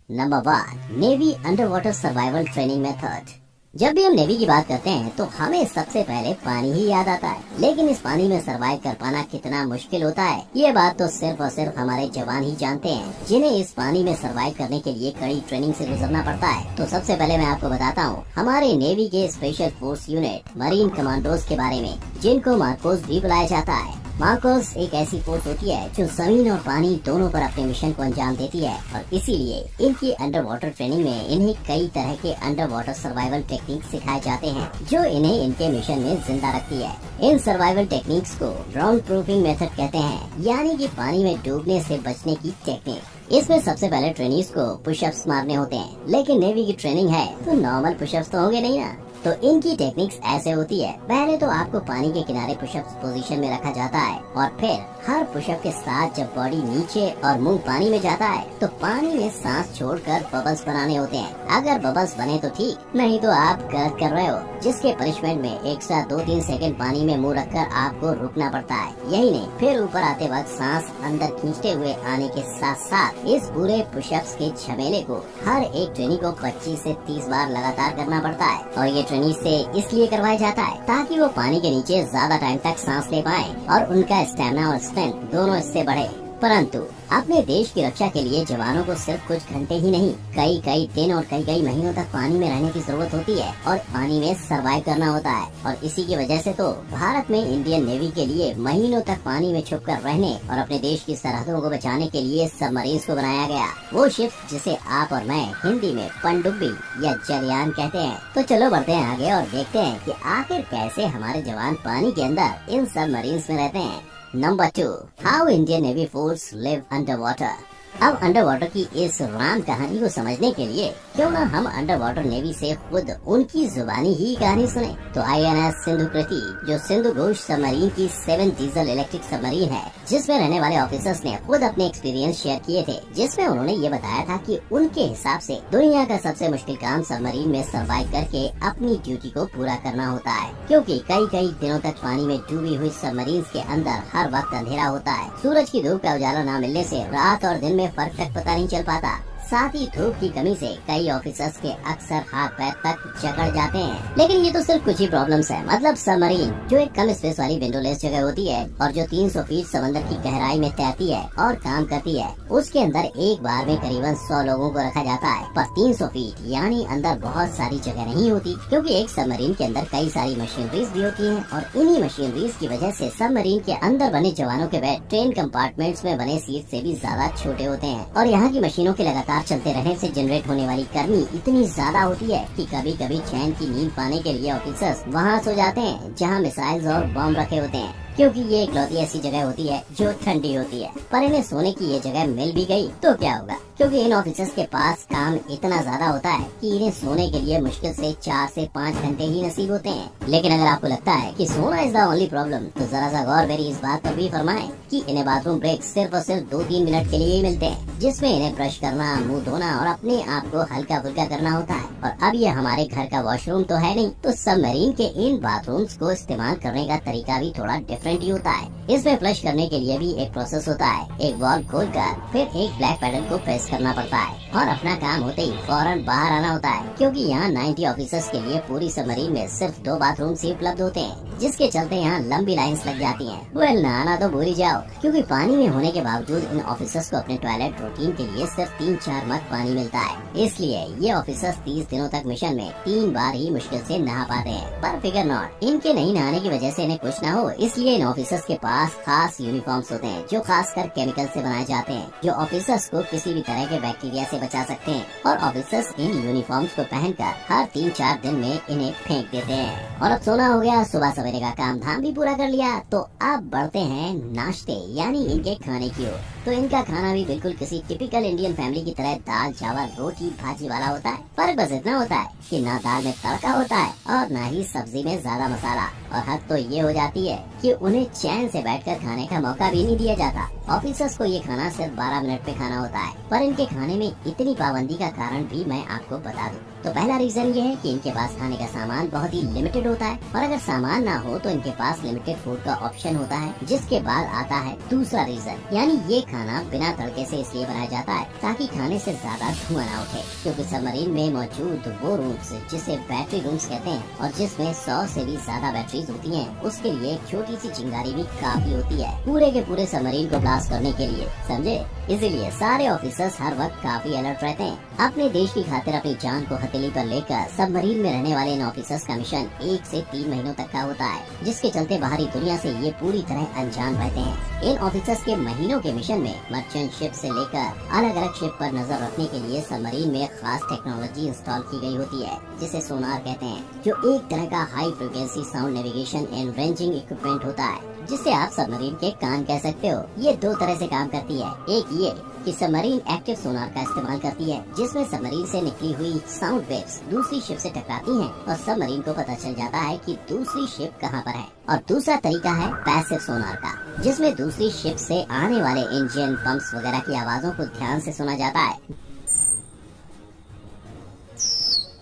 Number 1, navy under water survival training method. जब भी हम नेवी की बात करते हैं तो हमें सबसे पहले पानी ही याद आता है, लेकिन इस पानी में सरवाइव कर पाना कितना मुश्किल होता है, ये बात तो सिर्फ और सिर्फ हमारे जवान ही जानते हैं, जिन्हें इस पानी में सरवाइव करने के लिए कड़ी ट्रेनिंग से गुजरना पड़ता है। तो सबसे पहले मैं आपको बताता हूँ हमारे नेवी के special force unit marine commandos के बारे में, जिनको मार्कोस भी बुलाया जाता है। मार्कोस एक ऐसी फोर्स होती है जो जमीन और पानी दोनों पर अपने मिशन को अंजाम देती है और इसीलिए इनकी अंडर वाटर ट्रेनिंग में इन्हें कई तरह के अंडर वाटर सर्वाइवल टेक्निक सिखाए जाते हैं, जो इन्हें इनके मिशन में जिंदा रखती है। इन सर्वाइवल टेक्निक्स को ड्राउन प्रूफिंग मेथड कहते हैं, यानी कि पानी में डूबने से बचने की टेक्निक। इसमें सबसे पहले ट्रेनीज को पुशअप्स मारने होते हैं, लेकिन नेवी की ट्रेनिंग है तो नॉर्मल पुशअप्स तो होंगे नहीं ना। तो इनकी टेक्निक्स ऐसे होती है, पहले तो आपको पानी के किनारे पुशअप्स पोजीशन में रखा जाता है और फिर हर पुशअप के साथ जब बॉडी नीचे और मुंह पानी में जाता है तो पानी में सांस छोड़कर बबल्स बनाने होते हैं। अगर बबल्स बने तो ठीक, नहीं तो आप गलत कर रहे हो, जिसके पनिशमेंट में एक साथ 2-3 सेकंड पानी में मुंह रखकर आपको रुकना पड़ता है। यही नहीं, फिर ऊपर आते वक्त सांस अंदर खींचते हुए आने के साथ साथ इस पूरे पुशअप्स के झमेले को हर एक ट्रेनी को 25 से 30 बार लगातार करना पड़ता है। और ये ट्रेनी से इसलिए करवाया जाता है ताकि वो पानी के नीचे ज्यादा टाइम तक सांस ले पाए और उनका स्टेमिना और स्ट्रेंथ दोनों इससे बढ़े। परंतु अपने देश की रक्षा के लिए जवानों को सिर्फ कुछ घंटे ही नहीं, कई कई दिन और कई कई महीनों तक पानी में रहने की जरूरत होती है और पानी में सरवाइव करना होता है। और इसी की वजह से तो भारत में इंडियन नेवी के लिए महीनों तक पानी में छुपकर रहने और अपने देश की सरहदों को बचाने के लिए सबमरीन्स को बनाया गया, वो शिप जिसे आप और मैं हिंदी में पनडुब्बी या जलयान कहते हैं। तो चलो बढ़ते हैं आगे और देखते हैं कि आखिर कैसे हमारे जवान पानी के अंदर इन सबमरीन्स में रहते हैं। Number 2, how Indian navy force live under water. अब अंडर वाटर की इस राम कहानी को समझने के लिए क्यों ना हम अंडर वाटर नेवी से खुद उनकी जुबानी ही कहानी सुने। तो INS सिंधु कृति, जो सिंधु घोष सबमरीन की 7 डीजल इलेक्ट्रिक सबमरीन है, जिसमें रहने वाले ऑफिसर्स ने खुद अपने एक्सपीरियंस शेयर किए थे, जिसमें उन्होंने ये बताया था कि उनके हिसाब से दुनिया का सबसे मुश्किल काम सबमरीन में सर्वाइव करके अपनी ड्यूटी को पूरा करना होता है, क्योंकि कई दिनों तक पानी में डूबी हुई सबमरीन के अंदर हर वक्त अंधेरा होता है। सूरज की धूप का उजाला न मिलने से रात और दिन में फर्क तक पता नहीं चल पाता। साथ ही धूप की कमी से कई ऑफिसर्स के अक्सर हाथ पैर तक जकड़ जाते हैं। लेकिन ये तो सिर्फ कुछ ही प्रॉब्लम्स है। मतलब सबमरीन जो एक कम स्पेस वाली विंडोलेस जगह होती है और जो 300 फीट समंदर की गहराई में तैरती है और काम करती है, उसके अंदर एक बार में करीबन 100 लोगों को रखा जाता है। पर 300 फीट यानी अंदर बहुत सारी जगह नहीं होती, क्योंकि एक सबमरीन के अंदर कई सारी मशीनरीज भी होती है और इन्हीं मशीनरीज की वजह से सबमरीन के अंदर बने जवानों के बेड ट्रेन कंपार्टमेंट्स में बने सीट से भी ज्यादा छोटे होते हैं और यहाँ की मशीनों के लगातार चलते रहने से जनरेट होने वाली गर्मी इतनी ज्यादा होती है कि कभी कभी चैन की नींद पाने के लिए ऑफिसर्स वहाँ सो जाते हैं जहाँ मिसाइल्स और बम रखे होते हैं, क्योंकि ये इकलौती ऐसी जगह होती है जो ठंडी होती है। पर इन्हें सोने की ये जगह मिल भी गई तो क्या होगा, क्योंकि इन ऑफिसर्स के पास काम इतना ज्यादा होता है कि इन्हें सोने के लिए मुश्किल से 4 से 5 घंटे ही नसीब होते हैं। लेकिन अगर आपको लगता है कि सोना इज द ओनली प्रॉब्लम, तो जरा सा गौर मेरी इस बात पर भी फरमाएं कि इन्हें बाथरूम ब्रेक सिर्फ और सिर्फ 2-3 मिनट के लिए ही मिलते हैं, जिसमें इन्हें ब्रश करना, मुंह धोना और अपने आप को हल्का फुल्का करना होता है। और अब ये हमारे घर का वॉशरूम तो है नहीं, तो सबमरीन के इन बाथरूम्स को इस्तेमाल करने का तरीका भी थोड़ा डिफरेंट ही होता है। इसमें फ्लश करने के लिए भी एक प्रोसेस होता है। एक वॉल्व खोलकर फिर एक ब्लैक पैडल को प्रेस करना पड़ता है और अपना काम होते ही फौरन बाहर आना होता है, क्योंकि यहाँ 90 ऑफिसर्स के लिए पूरी सबमरीन में सिर्फ 2 बाथरूम ही उपलब्ध होते हैं, जिसके चलते यहाँ लंबी लाइंस लग जाती हैं। वेल, नहाना तो भूल ही जाओ, क्योंकि पानी में होने के बावजूद इन ऑफिसर्स को अपने टॉयलेट रूटीन के लिए सिर्फ 3-4 मग पानी मिलता है। इसलिए ये ऑफिसर्स 30 दिनों तक मिशन में 3 बार ही मुश्किल से नहा पाते हैं। पर फिगर नॉट, इनके नहीं नहाने की वजह से इन्हें कुछ न हो, इसलिए इन ऑफिसर्स के पास खास यूनिफॉर्म्स होते हैं जो खासकर केमिकल से बनाए जाते हैं, जो ऑफिसर्स को किसी भी तरह के बैक्टीरिया से बचा सकते हैं। और ऑफिसर्स इन यूनिफॉर्म्स को पहनकर हर 3-4 दिन में इन्हें फेंक देते हैं। और अब सोना हो गया, सुबह सवेरे का काम धाम भी पूरा कर लिया, तो अब बढ़ते हैं नाश्ते यानी इनके खाने की ओर। तो इनका खाना भी बिल्कुल किसी टिपिकल इंडियन फैमिली की तरह दाल चावल रोटी भाजी वाला होता है। फर्क बस इतना होता है कि ना दाल में तड़का होता है और ना ही सब्जी में ज्यादा मसाला। और हद तो ये हो जाती है कि उन्हें चैन से बैठकर खाने का मौका भी नहीं दिया जाता। ऑफिसर्स को ये खाना सिर्फ 12 मिनट पे खाना होता है। पर इनके खाने में इतनी पाबंदी का कारण भी मैं आपको बता दूं। तो पहला रीजन ये है कि इनके पास खाने का सामान बहुत ही लिमिटेड होता है, और अगर सामान ना हो तो इनके पास लिमिटेड फूड का ऑप्शन होता है। जिसके बाद आता है दूसरा रीजन, यानी ये खाना बिना तड़के से इसलिए बनाया जाता है ताकि खाने से ज्यादा धुआं ना उठे, क्योंकि सबमरीन में मौजूद वो रूम्स जिसे बैटरी रूम्स कहते हैं और जिसमें 100 से भी ज्यादा बैटरीज होती हैं, उसके लिए एक छोटी सी चिंगारी भी काफी होती है पूरे के पूरे सबमरीन को ब्लास्ट करने के लिए, समझे। इसीलिए सारे ऑफिसर्स हर वक्त काफी अलर्ट रहते हैं। अपने देश की खातिर अपनी जान को हथेली पर लेकर सबमरीन में रहने वाले इन ऑफिसर्स का मिशन 1 से 3 महीनों तक का होता है, जिसके चलते बाहरी दुनिया से ये पूरी तरह अनजान रहते हैं। इन ऑफिसर्स के महीनों के मिशन में मर्चेंट शिप से लेकर अलग अलग शिप पर नजर रखने के लिए सबमरीन में खास टेक्नोलॉजी इंस्टॉल की गई होती है, जिसे सोनार कहते हैं, जो एक तरह का high frequency sound navigation and ranging equipment होता है, जिसे आप सबमरीन के कान कह सकते हो। ये 2 तरह से काम करती है। एक ये कि सबमरीन एक्टिव सोनार का इस्तेमाल करती है, जिसमें सबमरीन से निकली हुई साउंड वेव्स दूसरी शिप से टकराती हैं और सबमरीन को पता चल जाता है कि दूसरी शिप कहां पर है। और दूसरा तरीका है पैसिव सोनार का, जिसमें दूसरी शिप से आने वाले इंजन पंप्स वगैरह की आवाजों को ध्यान से सुना जाता है,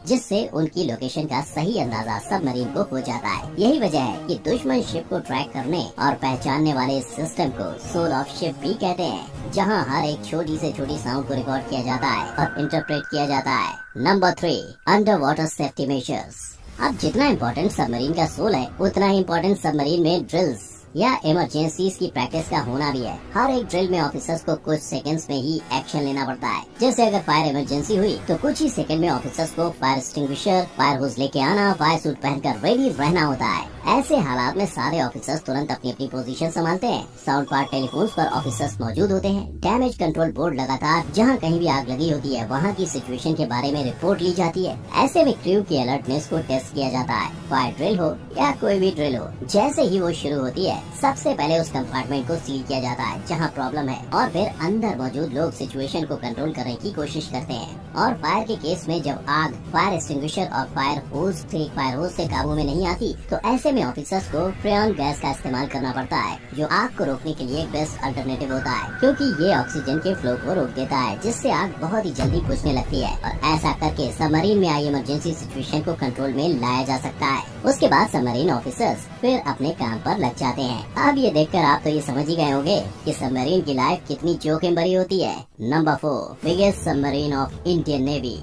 जिससे उनकी लोकेशन का सही अंदाजा सबमरीन को हो जाता है। यही वजह है कि दुश्मन शिप को ट्रैक करने और पहचानने वाले इस सिस्टम को सोल ऑफ शिप भी कहते हैं, जहां हर एक छोटी से छोटी साउंड को रिकॉर्ड किया जाता है और इंटरप्रेट किया जाता है। Number 3, under water safety measures. अब जितना इम्पोर्टेंट सबमरीन का सोल है, उतना ही इम्पोर्टेंट सबमरीन में ड्रिल्स या इमरजेंसीज की प्रैक्टिस का होना भी है। हर एक ड्रिल में ऑफिसर्स को कुछ सेकंड्स में ही एक्शन लेना पड़ता है। जैसे अगर फायर इमरजेंसी हुई तो कुछ ही सेकंड में ऑफिसर्स को फायर एक्सटिंग्विशर, फायर होज लेके आना, फायर सूट पहनकर रेडी रहना होता है। ऐसे हालात में सारे ऑफिसर्स तुरंत अपनी अपनी पोजीशन संभालते हैं। साउंड पार्ट टेलीफोन्स पर ऑफिसर्स मौजूद होते हैं। डैमेज कंट्रोल बोर्ड लगातार जहां कहीं भी आग लगी होती है वहां की सिचुएशन के बारे में रिपोर्ट ली जाती है। ऐसे में क्रू की अलर्टनेस को टेस्ट किया जाता है। फायर ड्रिल हो या कोई भी ड्रिल हो, जैसे ही वो शुरू होती है है, सबसे पहले उस कंपार्टमेंट को सील किया जाता है जहाँ प्रॉब्लम है, और फिर अंदर मौजूद लोग सिचुएशन को कंट्रोल करने की कोशिश करते हैं। और फायर के केस में जब आग फायर एक्सटिंग्विशर और फायर होज से काबू में नहीं आती, तो ऐसे में ऑफिसर्स को फ्रेऑन गैस का इस्तेमाल करना पड़ता है, जो आग को रोकने के लिए बेस्ट अल्टरनेटिव होता है, क्योंकि ये ऑक्सीजन के फ्लो को रोक देता है, जिससे आग बहुत ही जल्दी बुझने लगती है। और ऐसा करके सबमरीन में आई इमरजेंसी सिचुएशन को कंट्रोल में लाया जा सकता है। उसके बाद सबमरीन ऑफिसर्स फिर अपने काम पर लग जाते हैं। अब ये देखकर आप तो ये समझ ही गए होंगे कि सबमरीन की लाइफ कितनी जोखिम भरी होती है। Number 4, biggest submarine of Indian navy.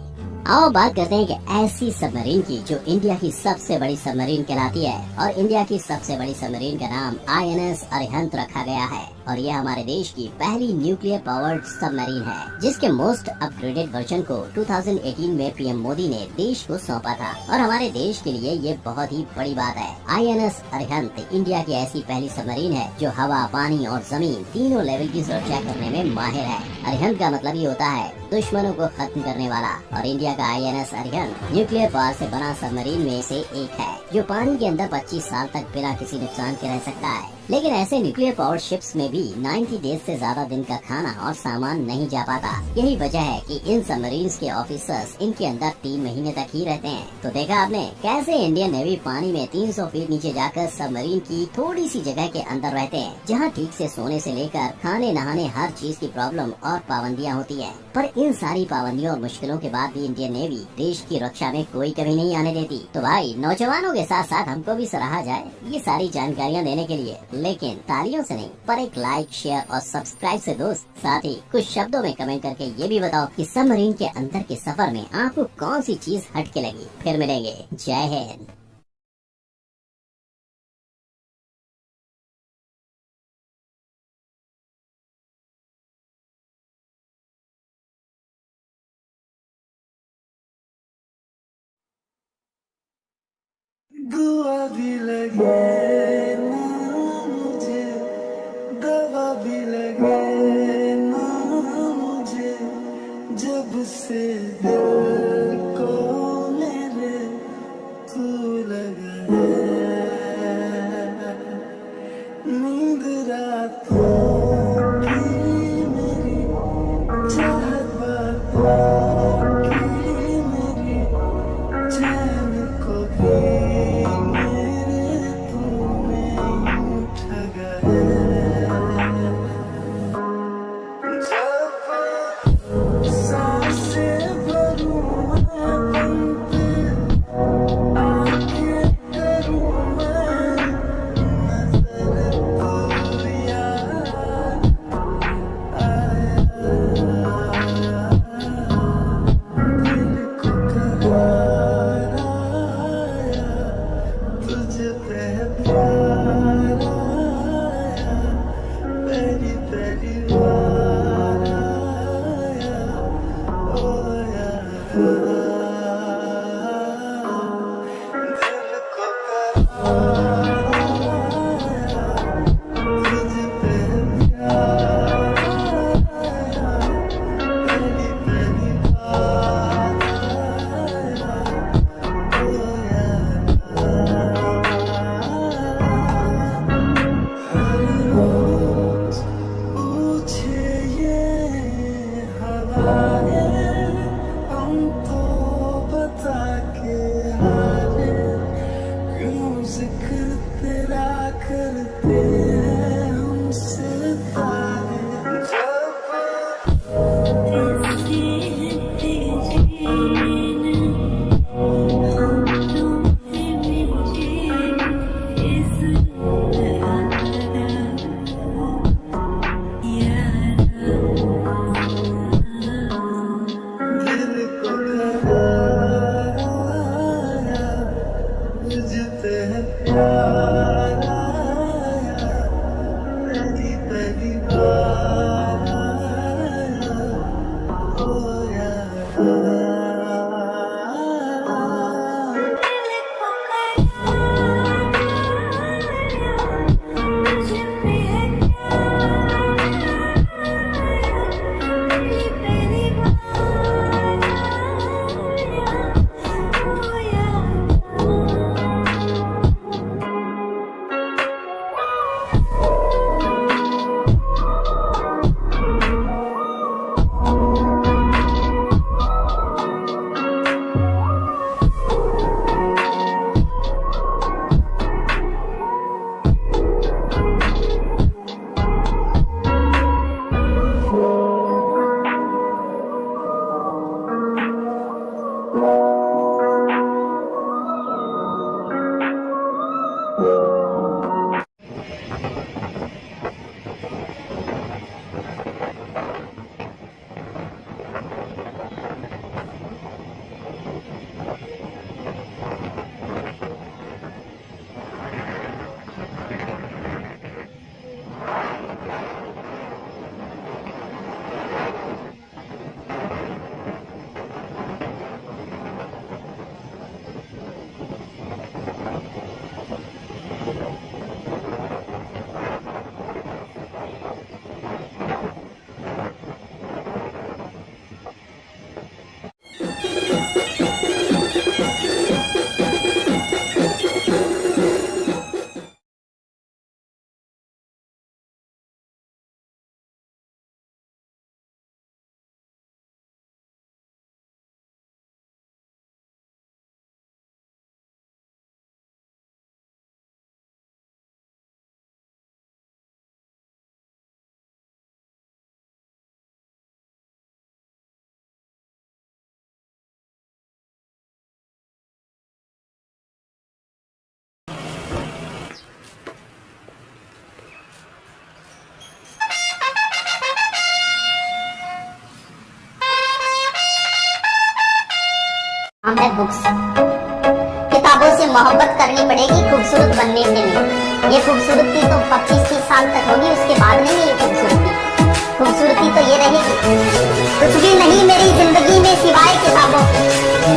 आओ बात करते हैं कि ऐसी सबमरीन की जो इंडिया की सबसे बड़ी सबमरीन कहलाती है, और इंडिया की सबसे बड़ी सबमरीन का नाम INS अरिहंत रखा गया है, और यह हमारे देश की पहली न्यूक्लियर पावर्ड सबमरीन है, जिसके मोस्ट अपग्रेडेड वर्जन को 2018 में पीएम मोदी ने देश को सौंपा था। और हमारे देश के लिए ये बहुत ही बड़ी बात है। INS अरिहंत इंडिया की ऐसी पहली सबमरीन है जो हवा, पानी और जमीन तीनों लेवल की सुरक्षा करने में माहिर है। अरिहंत का मतलब ये होता है दुश्मनों को खत्म करने वाला, और इंडिया का INS अरिहंत न्यूक्लियर पावर से बना सबमरीन में से एक है, जो पानी के अंदर 25 साल तक बिना किसी नुकसान के रह सकता है। लेकिन ऐसे न्यूक्लियर पावर शिप्स में भी 90 डेज से ज्यादा दिन का खाना और सामान नहीं जा पाता। यही वजह है कि इन सबमरीन्स के ऑफिसर्स इनके अंदर 3 महीने तक ही रहते हैं। तो देखा आपने कैसे इंडियन नेवी पानी में 300 फीट नीचे जाकर सबमरीन की थोड़ी सी जगह के अंदर रहते हैं, जहाँ ठीक से सोने से लेकर खाने नहाने हर चीज की प्रॉब्लम और पाबंदियाँ होती है। पर इन सारी पाबंदियों और मुश्किलों के बाद भी इंडियन नेवी देश की रक्षा में कोई कमी नहीं आने देती। तो भाई नौजवानों के साथ साथ हमको भी सराहा जाए ये सारी जानकारियाँ देने के लिए, लेकिन तालियों से नहीं, पर एक लाइक, शेयर और सब्सक्राइब से दोस्त। साथ ही कुछ शब्दों में कमेंट करके ये भी बताओ कि सबमरीन के अंदर के सफर में आपको कौन सी चीज हटके लगी। फिर मिलेंगे। जय हिंद। दुआ भी लगे ना मुझे, दवा भी लगे ना मुझे, जब से दिल को मेरे तू लगा है। नींद रातों की मेरी, चाहत बातों की मेरी, चैन को भी नाम है बुक्स। किताबों से मोहब्बत करनी पड़ेगी खूबसूरत बनने के लिए। ये खूबसूरती तो 25-30 साल तक होगी, उसके बाद नहीं है ये खूबसूरती। खूबसूरती तो ये रहेगी। कुछ भी नहीं मेरी जिंदगी में सिवाय किताबों के।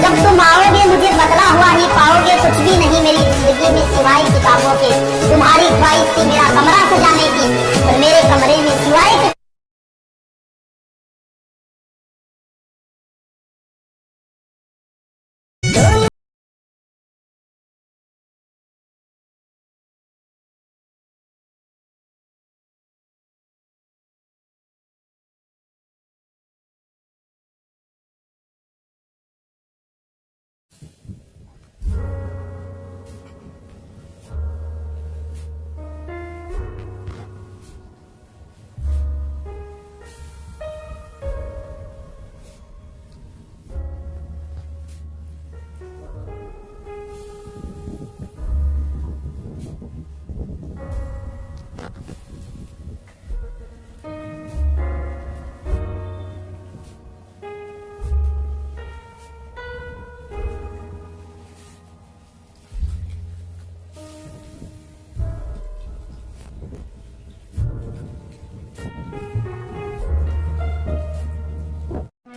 जब तुम आओगे मुझे बदला हुआ ही पाओगे। कुछ भी नहीं मेरी जिंदगी में सिवाय किताबों के। तुम्हारी ख्वाहिश थी मेरा कमरा सजाने की, और मेरे कमरे में सिवाय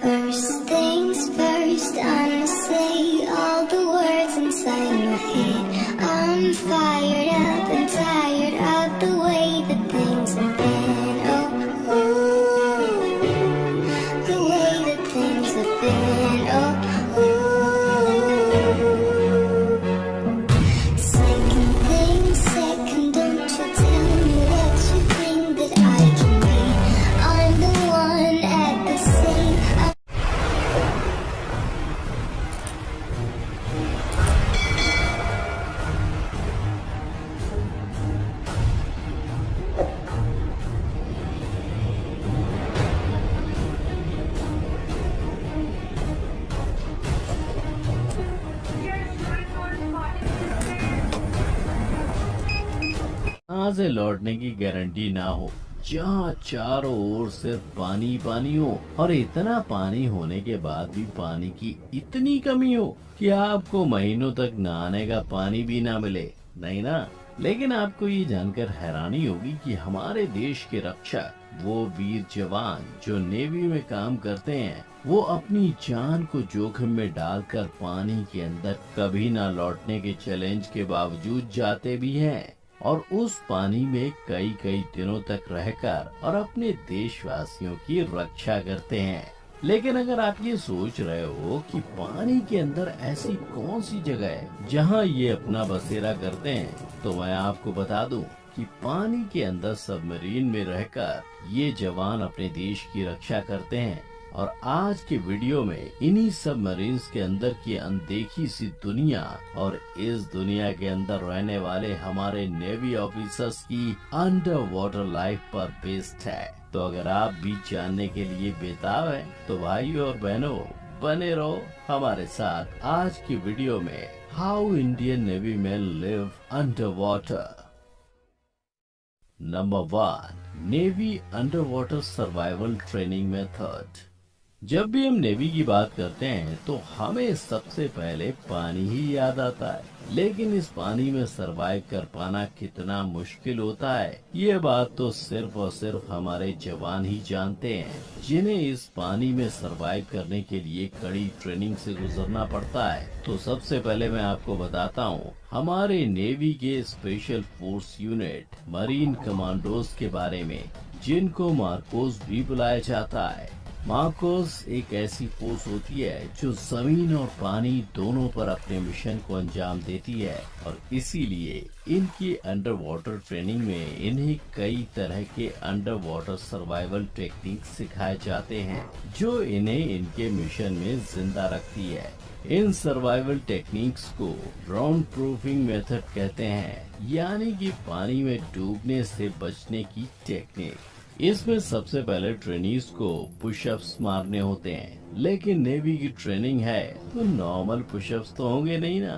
First things first, I'ma say all the words inside my head. I'm fired up and tired of the way that things have been. Oh, ooh, the way that things have been. Oh, ooh. Second thing second, don't you tell me what you think that I can be. I'm the one at the same. यहाँ से लौटने की guarantee ना हो, जहाँ चारों ओर सिर्फ पानी पानी हो, और इतना पानी होने के बाद भी पानी की इतनी कमी हो कि आपको महीनों तक नहाने का पानी भी ना मिले, नहीं ना? लेकिन आपको ये जानकर हैरानी होगी कि हमारे देश के रक्षक, वो वीर जवान जो नेवी में काम करते हैं, वो अपनी जान को जोखिम में डालकर पानी के अंदर कभी ना लौटने के चैलेंज के बावजूद जाते भी हैं, और उस पानी में कई कई दिनों तक रहकर और अपने देशवासियों की रक्षा करते हैं। लेकिन अगर आप ये सोच रहे हो कि पानी के अंदर ऐसी कौन सी जगह है जहां ये अपना बसेरा करते हैं, तो मैं आपको बता दूं कि पानी के अंदर सबमरीन में रहकर ये जवान अपने देश की रक्षा करते हैं। और आज के वीडियो में इन्हीं सबमरीन्स के अंदर की अनदेखी सी दुनिया और इस दुनिया के अंदर रहने वाले हमारे नेवी ऑफिसर्स की अंडर वाटर लाइफ पर बेस्ड है। तो अगर आप भी जानने के लिए बेताब हैं, तो भाइयों और बहनों बने रहो हमारे साथ आज की वीडियो में how Indian navy man live under water. Number 1, navy under water survival training method. जब भी हम नेवी की बात करते हैं तो हमें सबसे पहले पानी ही याद आता है, लेकिन इस पानी में सरवाइव कर पाना कितना मुश्किल होता है ये बात तो सिर्फ और सिर्फ हमारे जवान ही जानते हैं, जिन्हें इस पानी में सरवाइव करने के लिए कड़ी ट्रेनिंग से गुजरना पड़ता है। तो सबसे पहले मैं आपको बताता हूँ हमारे नेवी के special force unit marine commandos के बारे में, जिनको मार्कोस भी बुलाया जाता है। मार्कोस एक ऐसी फोर्स होती है जो जमीन और पानी दोनों पर अपने मिशन को अंजाम देती है, और इसीलिए इनकी अंडर वाटर ट्रेनिंग में इन्हें कई तरह के अंडर वाटर सर्वाइवल टेक्निक सिखाए जाते हैं, जो इन्हें इनके मिशन में जिंदा रखती है। इन सर्वाइवल टेक्निक्स को ड्राउन प्रूफिंग मेथड कहते हैं, यानी कि पानी में डूबने से बचने की टेक्निक। इसमें सबसे पहले ट्रेनीज को पुशअप्स मारने होते हैं, लेकिन नेवी की ट्रेनिंग है तो नॉर्मल पुशअप्स तो होंगे नहीं ना।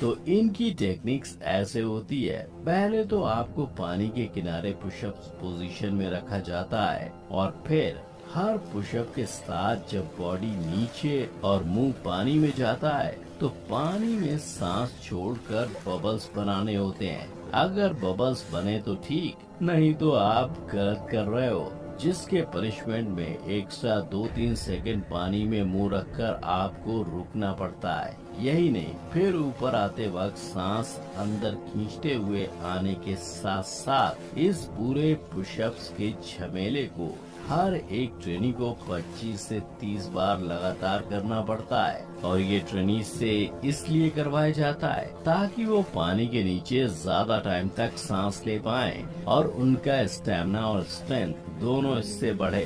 तो इनकी टेक्निक्स ऐसे होती है, पहले तो आपको पानी के किनारे पुशअप्स पोजीशन में रखा जाता है, और फिर हर पुशअप के साथ जब बॉडी नीचे और मुंह पानी में जाता है तो पानी में सांस छोड़कर बबल्स बनाने होते हैं। अगर बबल्स बने तो ठीक, नहीं तो आप गलत कर रहे हो, जिसके पनिशमेंट में एक्स्ट्रा 2-3 सेकंड पानी में मुंह रखकर आपको रुकना पड़ता है। यही नहीं, फिर ऊपर आते वक्त सांस अंदर खींचते हुए आने के साथ साथ इस पूरे पुशअप्स के झमेले को हर एक ट्रेनी को 25 से 30 बार लगातार करना पड़ता है, और ये ट्रेनी से इसलिए करवाया जाता है ताकि वो पानी के नीचे ज्यादा टाइम तक सांस ले पाएं और उनका स्टैमिना और स्ट्रेंथ दोनों इससे बढ़े।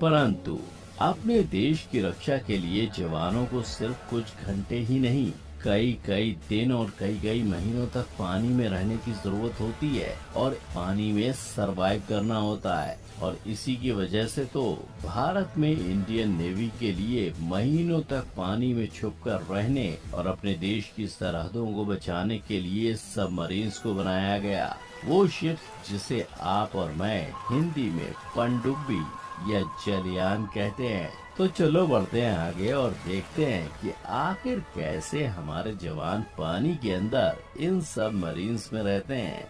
परंतु अपने देश की रक्षा के लिए जवानों को सिर्फ कुछ घंटे ही नहीं, कई दिन और कई महीनों तक पानी में रहने की जरूरत होती है और पानी में सरवाइव करना होता है। और इसी की वजह से तो भारत में इंडियन नेवी के लिए महीनों तक पानी में छुपकर रहने और अपने देश की सरहदों को बचाने के लिए सबमरीन्स को बनाया गया। वो शिप जिसे आप और मैं हिंदी में पनडुब्बी या जलयान कहते हैं। तो चलो बढ़ते हैं आगे और देखते हैं कि आखिर कैसे हमारे जवान पानी के अंदर इन सबमरीन्स में रहते हैं।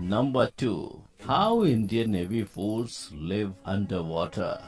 Number 2, how Indian navy force live under water.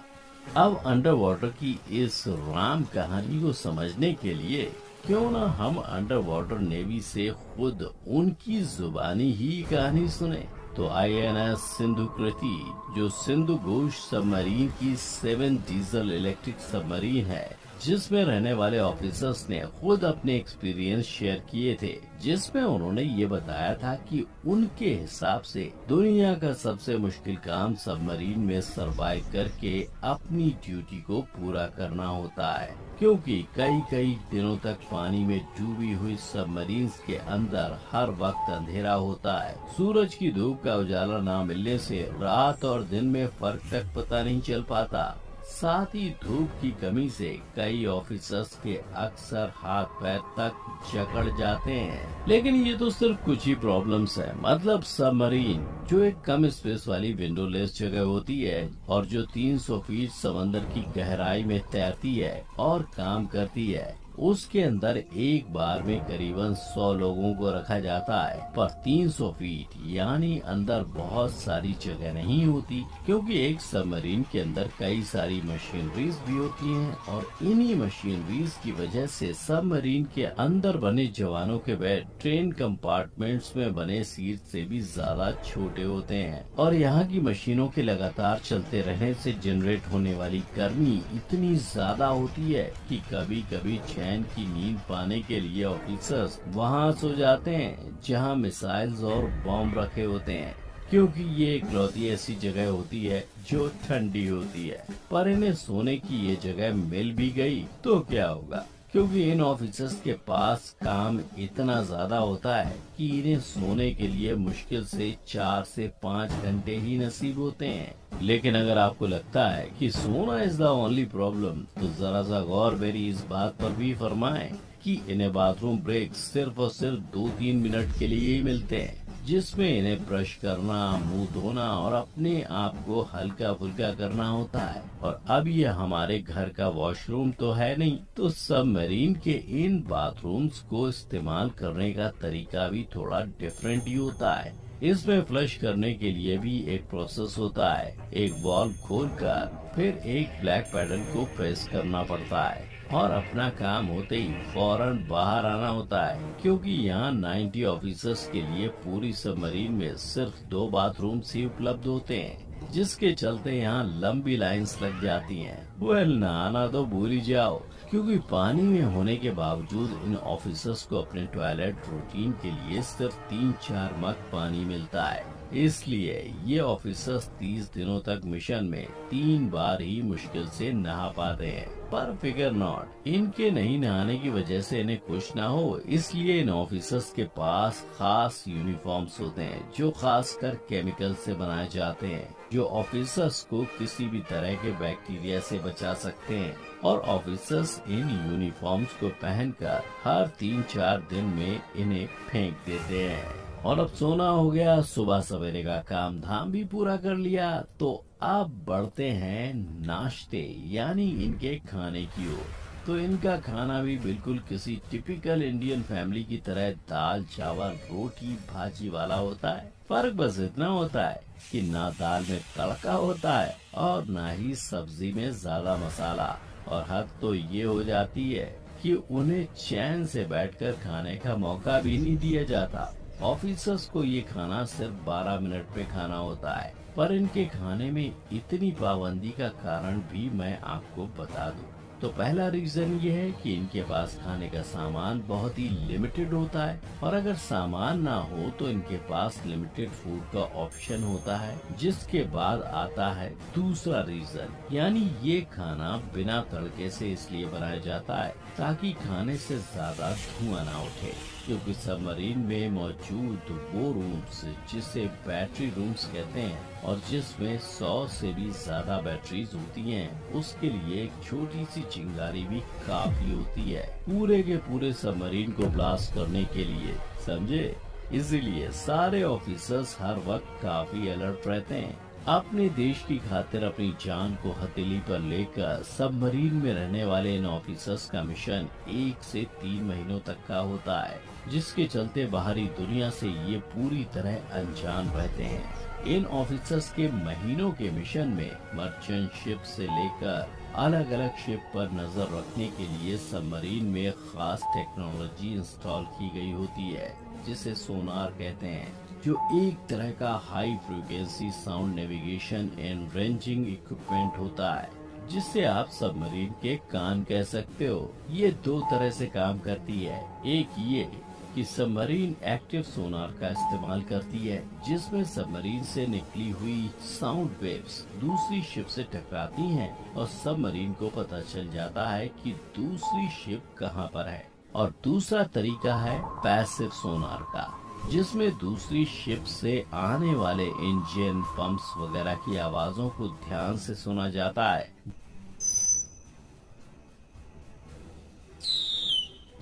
अब अंडर वाटर की इस राम कहानी को समझने के लिए क्यों ना हम अंडर वाटर नेवी से खुद उनकी जुबानी ही कहानी सुने। तो INS सिंधु कृति, जो सिंधु घोष सबमरीन की 7 डीजल इलेक्ट्रिक सबमरीन है, जिसमें रहने वाले ऑफिसर्स ने खुद अपने एक्सपीरियंस शेयर किए थे, जिसमें उन्होंने ये बताया था कि उनके हिसाब से दुनिया का सबसे मुश्किल काम सबमरीन में सरवाइव करके अपनी ड्यूटी को पूरा करना होता है, क्योंकि कई दिनों तक पानी में डूबी हुई सबमरीन्स के अंदर हर वक्त अंधेरा होता है। सूरज की धूप का उजाला न मिलने से रात और दिन में फर्क तक पता नहीं चल पाता। साथ ही धूप की कमी से कई ऑफिसर्स के अक्सर हाथ पैर तक जकड़ जाते हैं। लेकिन ये तो सिर्फ कुछ ही प्रॉब्लम्स है। मतलब सबमरीन जो एक कम स्पेस वाली विंडोलेस जगह होती है और जो 300 फीट समंदर की गहराई में तैरती है और काम करती है, उसके अंदर एक बार में करीबन 100 लोगों को रखा जाता है। पर 300 फीट यानी अंदर बहुत सारी जगह नहीं होती, क्योंकि एक सबमरीन के अंदर कई सारी मशीनरीज भी होती हैं और इन्हीं मशीनरीज की वजह से सबमरीन के अंदर बने जवानों के बेड ट्रेन कंपार्टमेंट्स में बने सीट से भी ज्यादा छोटे होते हैं। और यहाँ की मशीनों के लगातार चलते रहने से जनरेट होने वाली गर्मी इतनी ज्यादा होती है कि कभी कभी चैन की नींद पाने के लिए ऑफिसर्स वहाँ सो जाते हैं जहाँ मिसाइल्स और बॉम्ब रखे होते हैं, क्योंकि ये इकलौती ऐसी जगह होती है जो ठंडी होती है। पर इन्हें सोने की ये जगह मिल भी गई तो क्या होगा, क्योंकि इन ऑफिसर्स के पास काम इतना ज्यादा होता है कि इन्हें सोने के लिए मुश्किल से 4 से 5 घंटे ही नसीब होते हैं। लेकिन अगर आपको लगता है कि सोना इज द ओनली प्रॉब्लम, तो जरा सा गौर मेरी इस बात पर भी फरमाएं कि इन्हें बाथरूम ब्रेक सिर्फ और सिर्फ 2-3 मिनट के लिए ही मिलते हैं, जिसमें इन्हें ब्रश करना, मुंह धोना और अपने आप को हल्का फुल्का करना होता है। और अब ये हमारे घर का वॉशरूम तो है नहीं, तो सबमरीन के इन बाथरूम्स को इस्तेमाल करने का तरीका भी थोड़ा डिफरेंट ही होता है। इसमें फ्लश करने के लिए भी एक प्रोसेस होता है। एक वाल्व खोलकर फिर एक ब्लैक पैडल को प्रेस करना पड़ता है और अपना काम होते ही फौरन बाहर आना होता है, क्योंकि यहाँ 90 ऑफिसर्स के लिए पूरी सबमरीन में सिर्फ 2 बाथरूम्स ही उपलब्ध होते हैं, जिसके चलते यहाँ लंबी लाइंस लग जाती हैं। नहाना तो भूल ही जाओ, क्योंकि पानी में होने के बावजूद इन ऑफिसर्स को अपने टॉयलेट रूटीन के लिए सिर्फ 3-4 मग पानी मिलता है। इसलिए ये ऑफिसर्स 30 दिनों तक मिशन में 3 बार ही मुश्किल से नहा पाते हैं। पर फिकर नॉट, इनके नहीं नहाने की वजह से इन्हें कुछ ना हो, इसलिए इन ऑफिसर्स के पास खास यूनिफॉर्म्स होते हैं जो खासकर केमिकल से बनाए जाते हैं, जो ऑफिसर्स को किसी भी तरह के बैक्टीरिया से बचा सकते हैं। और ऑफिसर्स इन यूनिफॉर्म्स को पहनकर हर 3-4 दिन में इन्हें फेंक देते हैं। और अब सोना हो गया, सुबह सवेरे का काम धाम भी पूरा कर लिया, तो अब बढ़ते हैं नाश्ते यानी इनके खाने की ओर। तो इनका खाना भी बिल्कुल किसी टिपिकल इंडियन फैमिली की तरह दाल चावल रोटी भाजी वाला होता है। फर्क बस इतना होता है कि ना दाल में तड़का होता है और ना ही सब्जी में ज्यादा मसाला। और हद तो ये हो जाती है कि उन्हें चैन से बैठकर खाने का मौका भी नहीं दिया जाता। ऑफिसर्स को ये खाना सिर्फ 12 मिनट पे खाना होता है, पर इनके खाने में इतनी पाबंदी का कारण भी मैं आपको बता दूं। तो पहला रीजन ये है कि इनके पास खाने का सामान बहुत ही लिमिटेड होता है, और अगर सामान ना हो तो इनके पास लिमिटेड फूड का ऑप्शन होता है। जिसके बाद आता है दूसरा रीजन, यानी ये खाना बिना तड़के से इसलिए बनाया जाता है ताकि खाने से ज्यादा धुआं ना उठे, क्योंकि सबमरीन में मौजूद वो रूम्स जिसे बैटरी रूम्स कहते हैं और जिसमें 100 से भी ज्यादा बैटरीज होती हैं, उसके लिए एक छोटी सी चिंगारी भी काफी होती है पूरे के पूरे सबमरीन को ब्लास्ट करने के लिए, समझे। इसीलिए सारे ऑफिसर्स हर वक्त काफी अलर्ट रहते हैं। अपने देश की खातिर अपनी जान को हथेली पर लेकर सबमरीन में रहने वाले इन ऑफिसर्स का मिशन 1 से 3 महीनों तक का होता है, जिसके चलते बाहरी दुनिया से ये पूरी तरह अनजान रहते हैं। इन ऑफिसर्स के महीनों के मिशन में मर्चेंट शिप से लेकर अलग अलग शिप पर नजर रखने के लिए सबमरीन में खास टेक्नोलॉजी इंस्टॉल की गई होती है, जिसे सोनार कहते हैं, जो एक तरह का high frequency sound navigation and ranging equipment होता है, जिससे आप सबमरीन के कान कह सकते हो। ये 2 तरह से काम करती है। एक ये कि सबमरीन एक्टिव सोनार का इस्तेमाल करती है, जिसमें सबमरीन से निकली हुई साउंड वेव्स दूसरी शिप से टकराती हैं और सबमरीन को पता चल जाता है कि दूसरी शिप कहां पर है। और दूसरा तरीका है पैसिव सोनार का, जिसमें दूसरी शिप से आने वाले इंजन पंप्स वगैरह की आवाजों को ध्यान से सुना जाता है,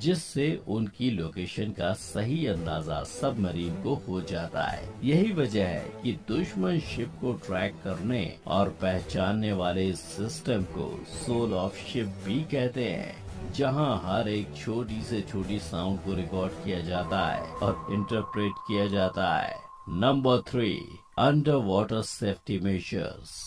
जिससे उनकी लोकेशन का सही अंदाजा सबमरीन को हो जाता है। यही वजह है कि दुश्मन शिप को ट्रैक करने और पहचानने वाले इस सिस्टम को सोल ऑफ शिप भी कहते हैं, जहां हर एक छोटी से छोटी साउंड को रिकॉर्ड किया जाता है और इंटरप्रेट किया जाता है। Number 3, under water safety measures.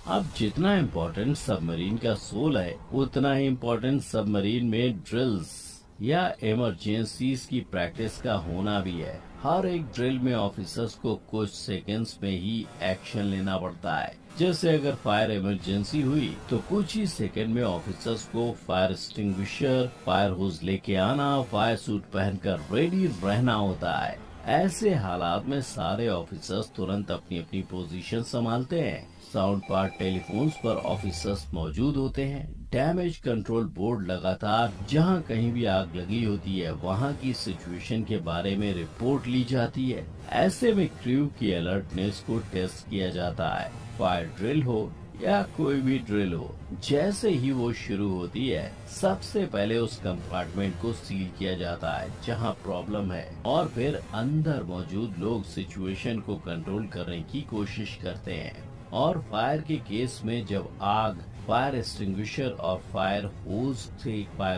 अब जितना इम्पोर्टेंट सबमरीन का सोल है, उतना ही इम्पोर्टेंट सबमरीन में ड्रिल्स या इमरजेंसीज की प्रैक्टिस का होना भी है। हर एक ड्रिल में ऑफिसर्स को कुछ सेकंड्स में ही एक्शन लेना पड़ता है। जैसे अगर फायर इमरजेंसी हुई तो कुछ ही सेकंड में ऑफिसर्स को फायर एक्सटिंग्विशर, फायर होज लेके आना, फायर सूट पहनकर रेडी रहना होता है। ऐसे हालात में सारे ऑफिसर्स तुरंत अपनी अपनी पोजीशन संभालते हैं। साउंड पार्ट टेलीफोन्स पर ऑफिसर्स मौजूद होते हैं। डैमेज कंट्रोल बोर्ड लगातार जहां कहीं भी आग लगी होती है, वहां की सिचुएशन के बारे में रिपोर्ट ली जाती है। ऐसे में क्रू की अलर्टनेस को टेस्ट किया जाता है। फायर ड्रिल हो या कोई भी ड्रिल हो, जैसे ही वो शुरू होती है सबसे पहले उस कंपार्टमेंट को सील किया जाता है जहां प्रॉब्लम है, और फिर अंदर मौजूद लोग सिचुएशन को कंट्रोल करने की कोशिश करते हैं। और फायर के केस में जब आग फायर एक्सटिंग्विशर और फायर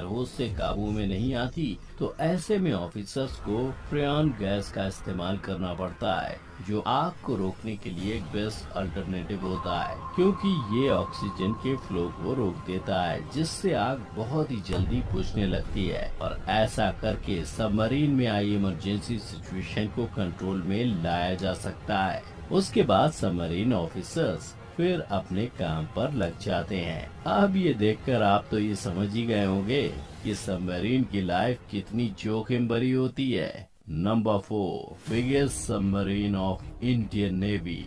होज से काबू में नहीं आती, तो ऐसे में ऑफिसर्स को फ्रेन गैस का इस्तेमाल करना पड़ता है, जो आग को रोकने के लिए एक बेस्ट अल्टरनेटिव होता है, क्योंकि ये ऑक्सीजन के फ्लो को रोक देता है, जिससे आग बहुत ही जल्दी बुझने लगती है। और ऐसा करके सबमरीन में आई इमरजेंसी सिचुएशन को कंट्रोल में लाया जा सकता है। उसके बाद सबमरीन ऑफिसर्स फिर अपने काम पर लग जाते हैं। अब ये देखकर आप तो ये समझ ही गए होंगे कि सबमरीन की लाइफ कितनी जोखिम भरी होती है। Number 4, biggest submarine of Indian navy.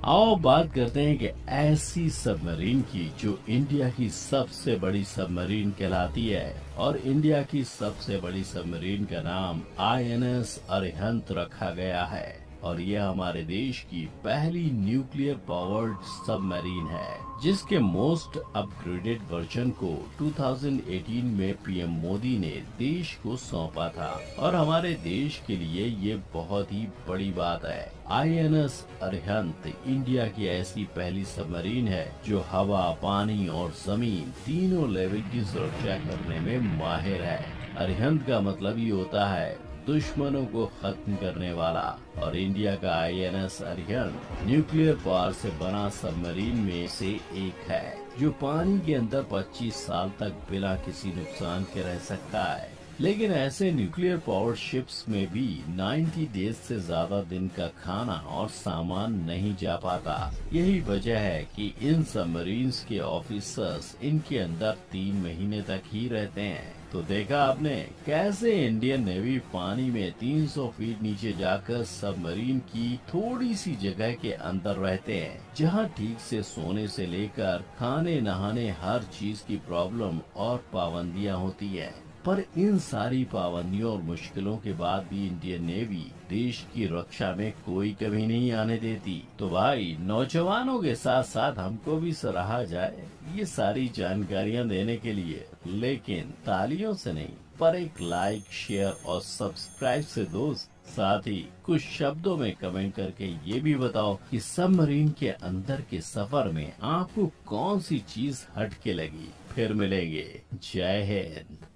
आओ बात करते हैं कि ऐसी सबमरीन की जो इंडिया की सबसे बड़ी सबमरीन कहलाती है, और इंडिया की सबसे बड़ी सबमरीन का नाम INS अरिहंत रखा गया है, और यह हमारे देश की पहली न्यूक्लियर पावर्ड सबमरीन है, जिसके मोस्ट अपग्रेडेड वर्जन को 2018 में पीएम मोदी ने देश को सौंपा था, और हमारे देश के लिए ये बहुत ही बड़ी बात है। INS अरिहंत इंडिया की ऐसी पहली सबमरीन है जो हवा, पानी और जमीन तीनों लेवल की सुरक्षा करने में माहिर है। अरिहंत का मतलब ही होता है दुश्मनों को खत्म करने वाला, और इंडिया का INS अरिहंत न्यूक्लियर पावर से बना सबमरीन में से एक है, जो पानी के अंदर 25 साल तक बिना किसी नुकसान के रह सकता है। लेकिन ऐसे न्यूक्लियर पावर शिप्स में भी 90 डेज से ज्यादा दिन का खाना और सामान नहीं जा पाता। यही वजह है कि इन सबमरीन्स के ऑफिसर्स इनके अंदर 3 महीने तक ही रहते हैं। तो देखा आपने कैसे इंडियन नेवी पानी में 300 फीट नीचे जाकर सबमरीन की थोड़ी सी जगह के अंदर रहते हैं, जहां ठीक से सोने से लेकर खाने नहाने हर चीज की प्रॉब्लम और पाबंदियां होती है। पर इन सारी पाबंदियों और मुश्किलों के बाद भी इंडियन नेवी देश की रक्षा में कोई कमी नहीं आने देती। तो भाई नौजवानों के साथ साथ हमको भी सराहा जाए ये सारी जानकारियां देने के लिए, लेकिन तालियों से नहीं, पर एक लाइक, शेयर और सब्सक्राइब से दोस्त। साथ ही कुछ शब्दों में कमेंट करके ये भी बताओ कि सबमरीन के अंदर के सफर में आपको कौन सी चीज हटके लगी। फिर मिलेंगे। जय Hind.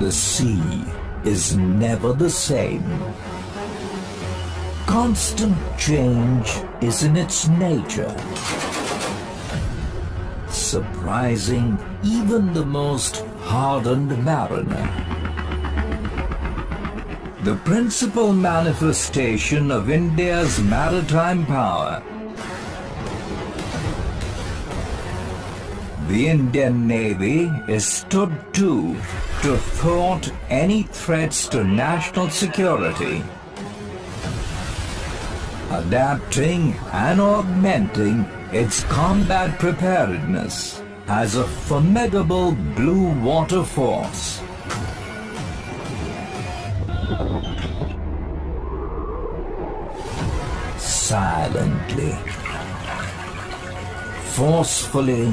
The sea is never the same. Constant change is in its nature, surprising even the most hardened mariner. The principal manifestation of India's maritime power, the Indian Navy is stood to thwart any threats to national security, adapting and augmenting its combat preparedness as a formidable blue water force. Silently, forcefully,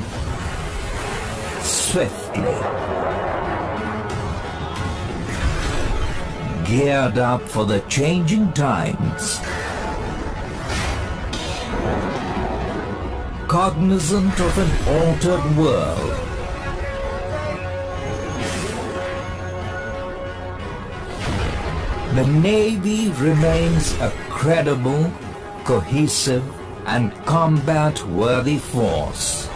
swiftly, geared up for the changing times, cognizant of an altered world. The Navy remains a credible, cohesive, and combat-worthy force,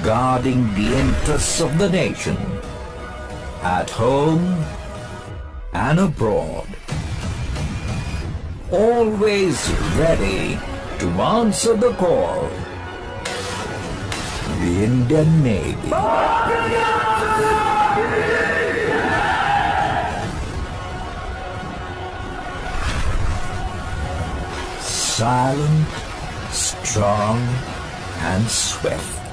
guarding the interests of the nation, at home and abroad, always ready to answer the call. The Indian Navy. Silent, strong, and swift.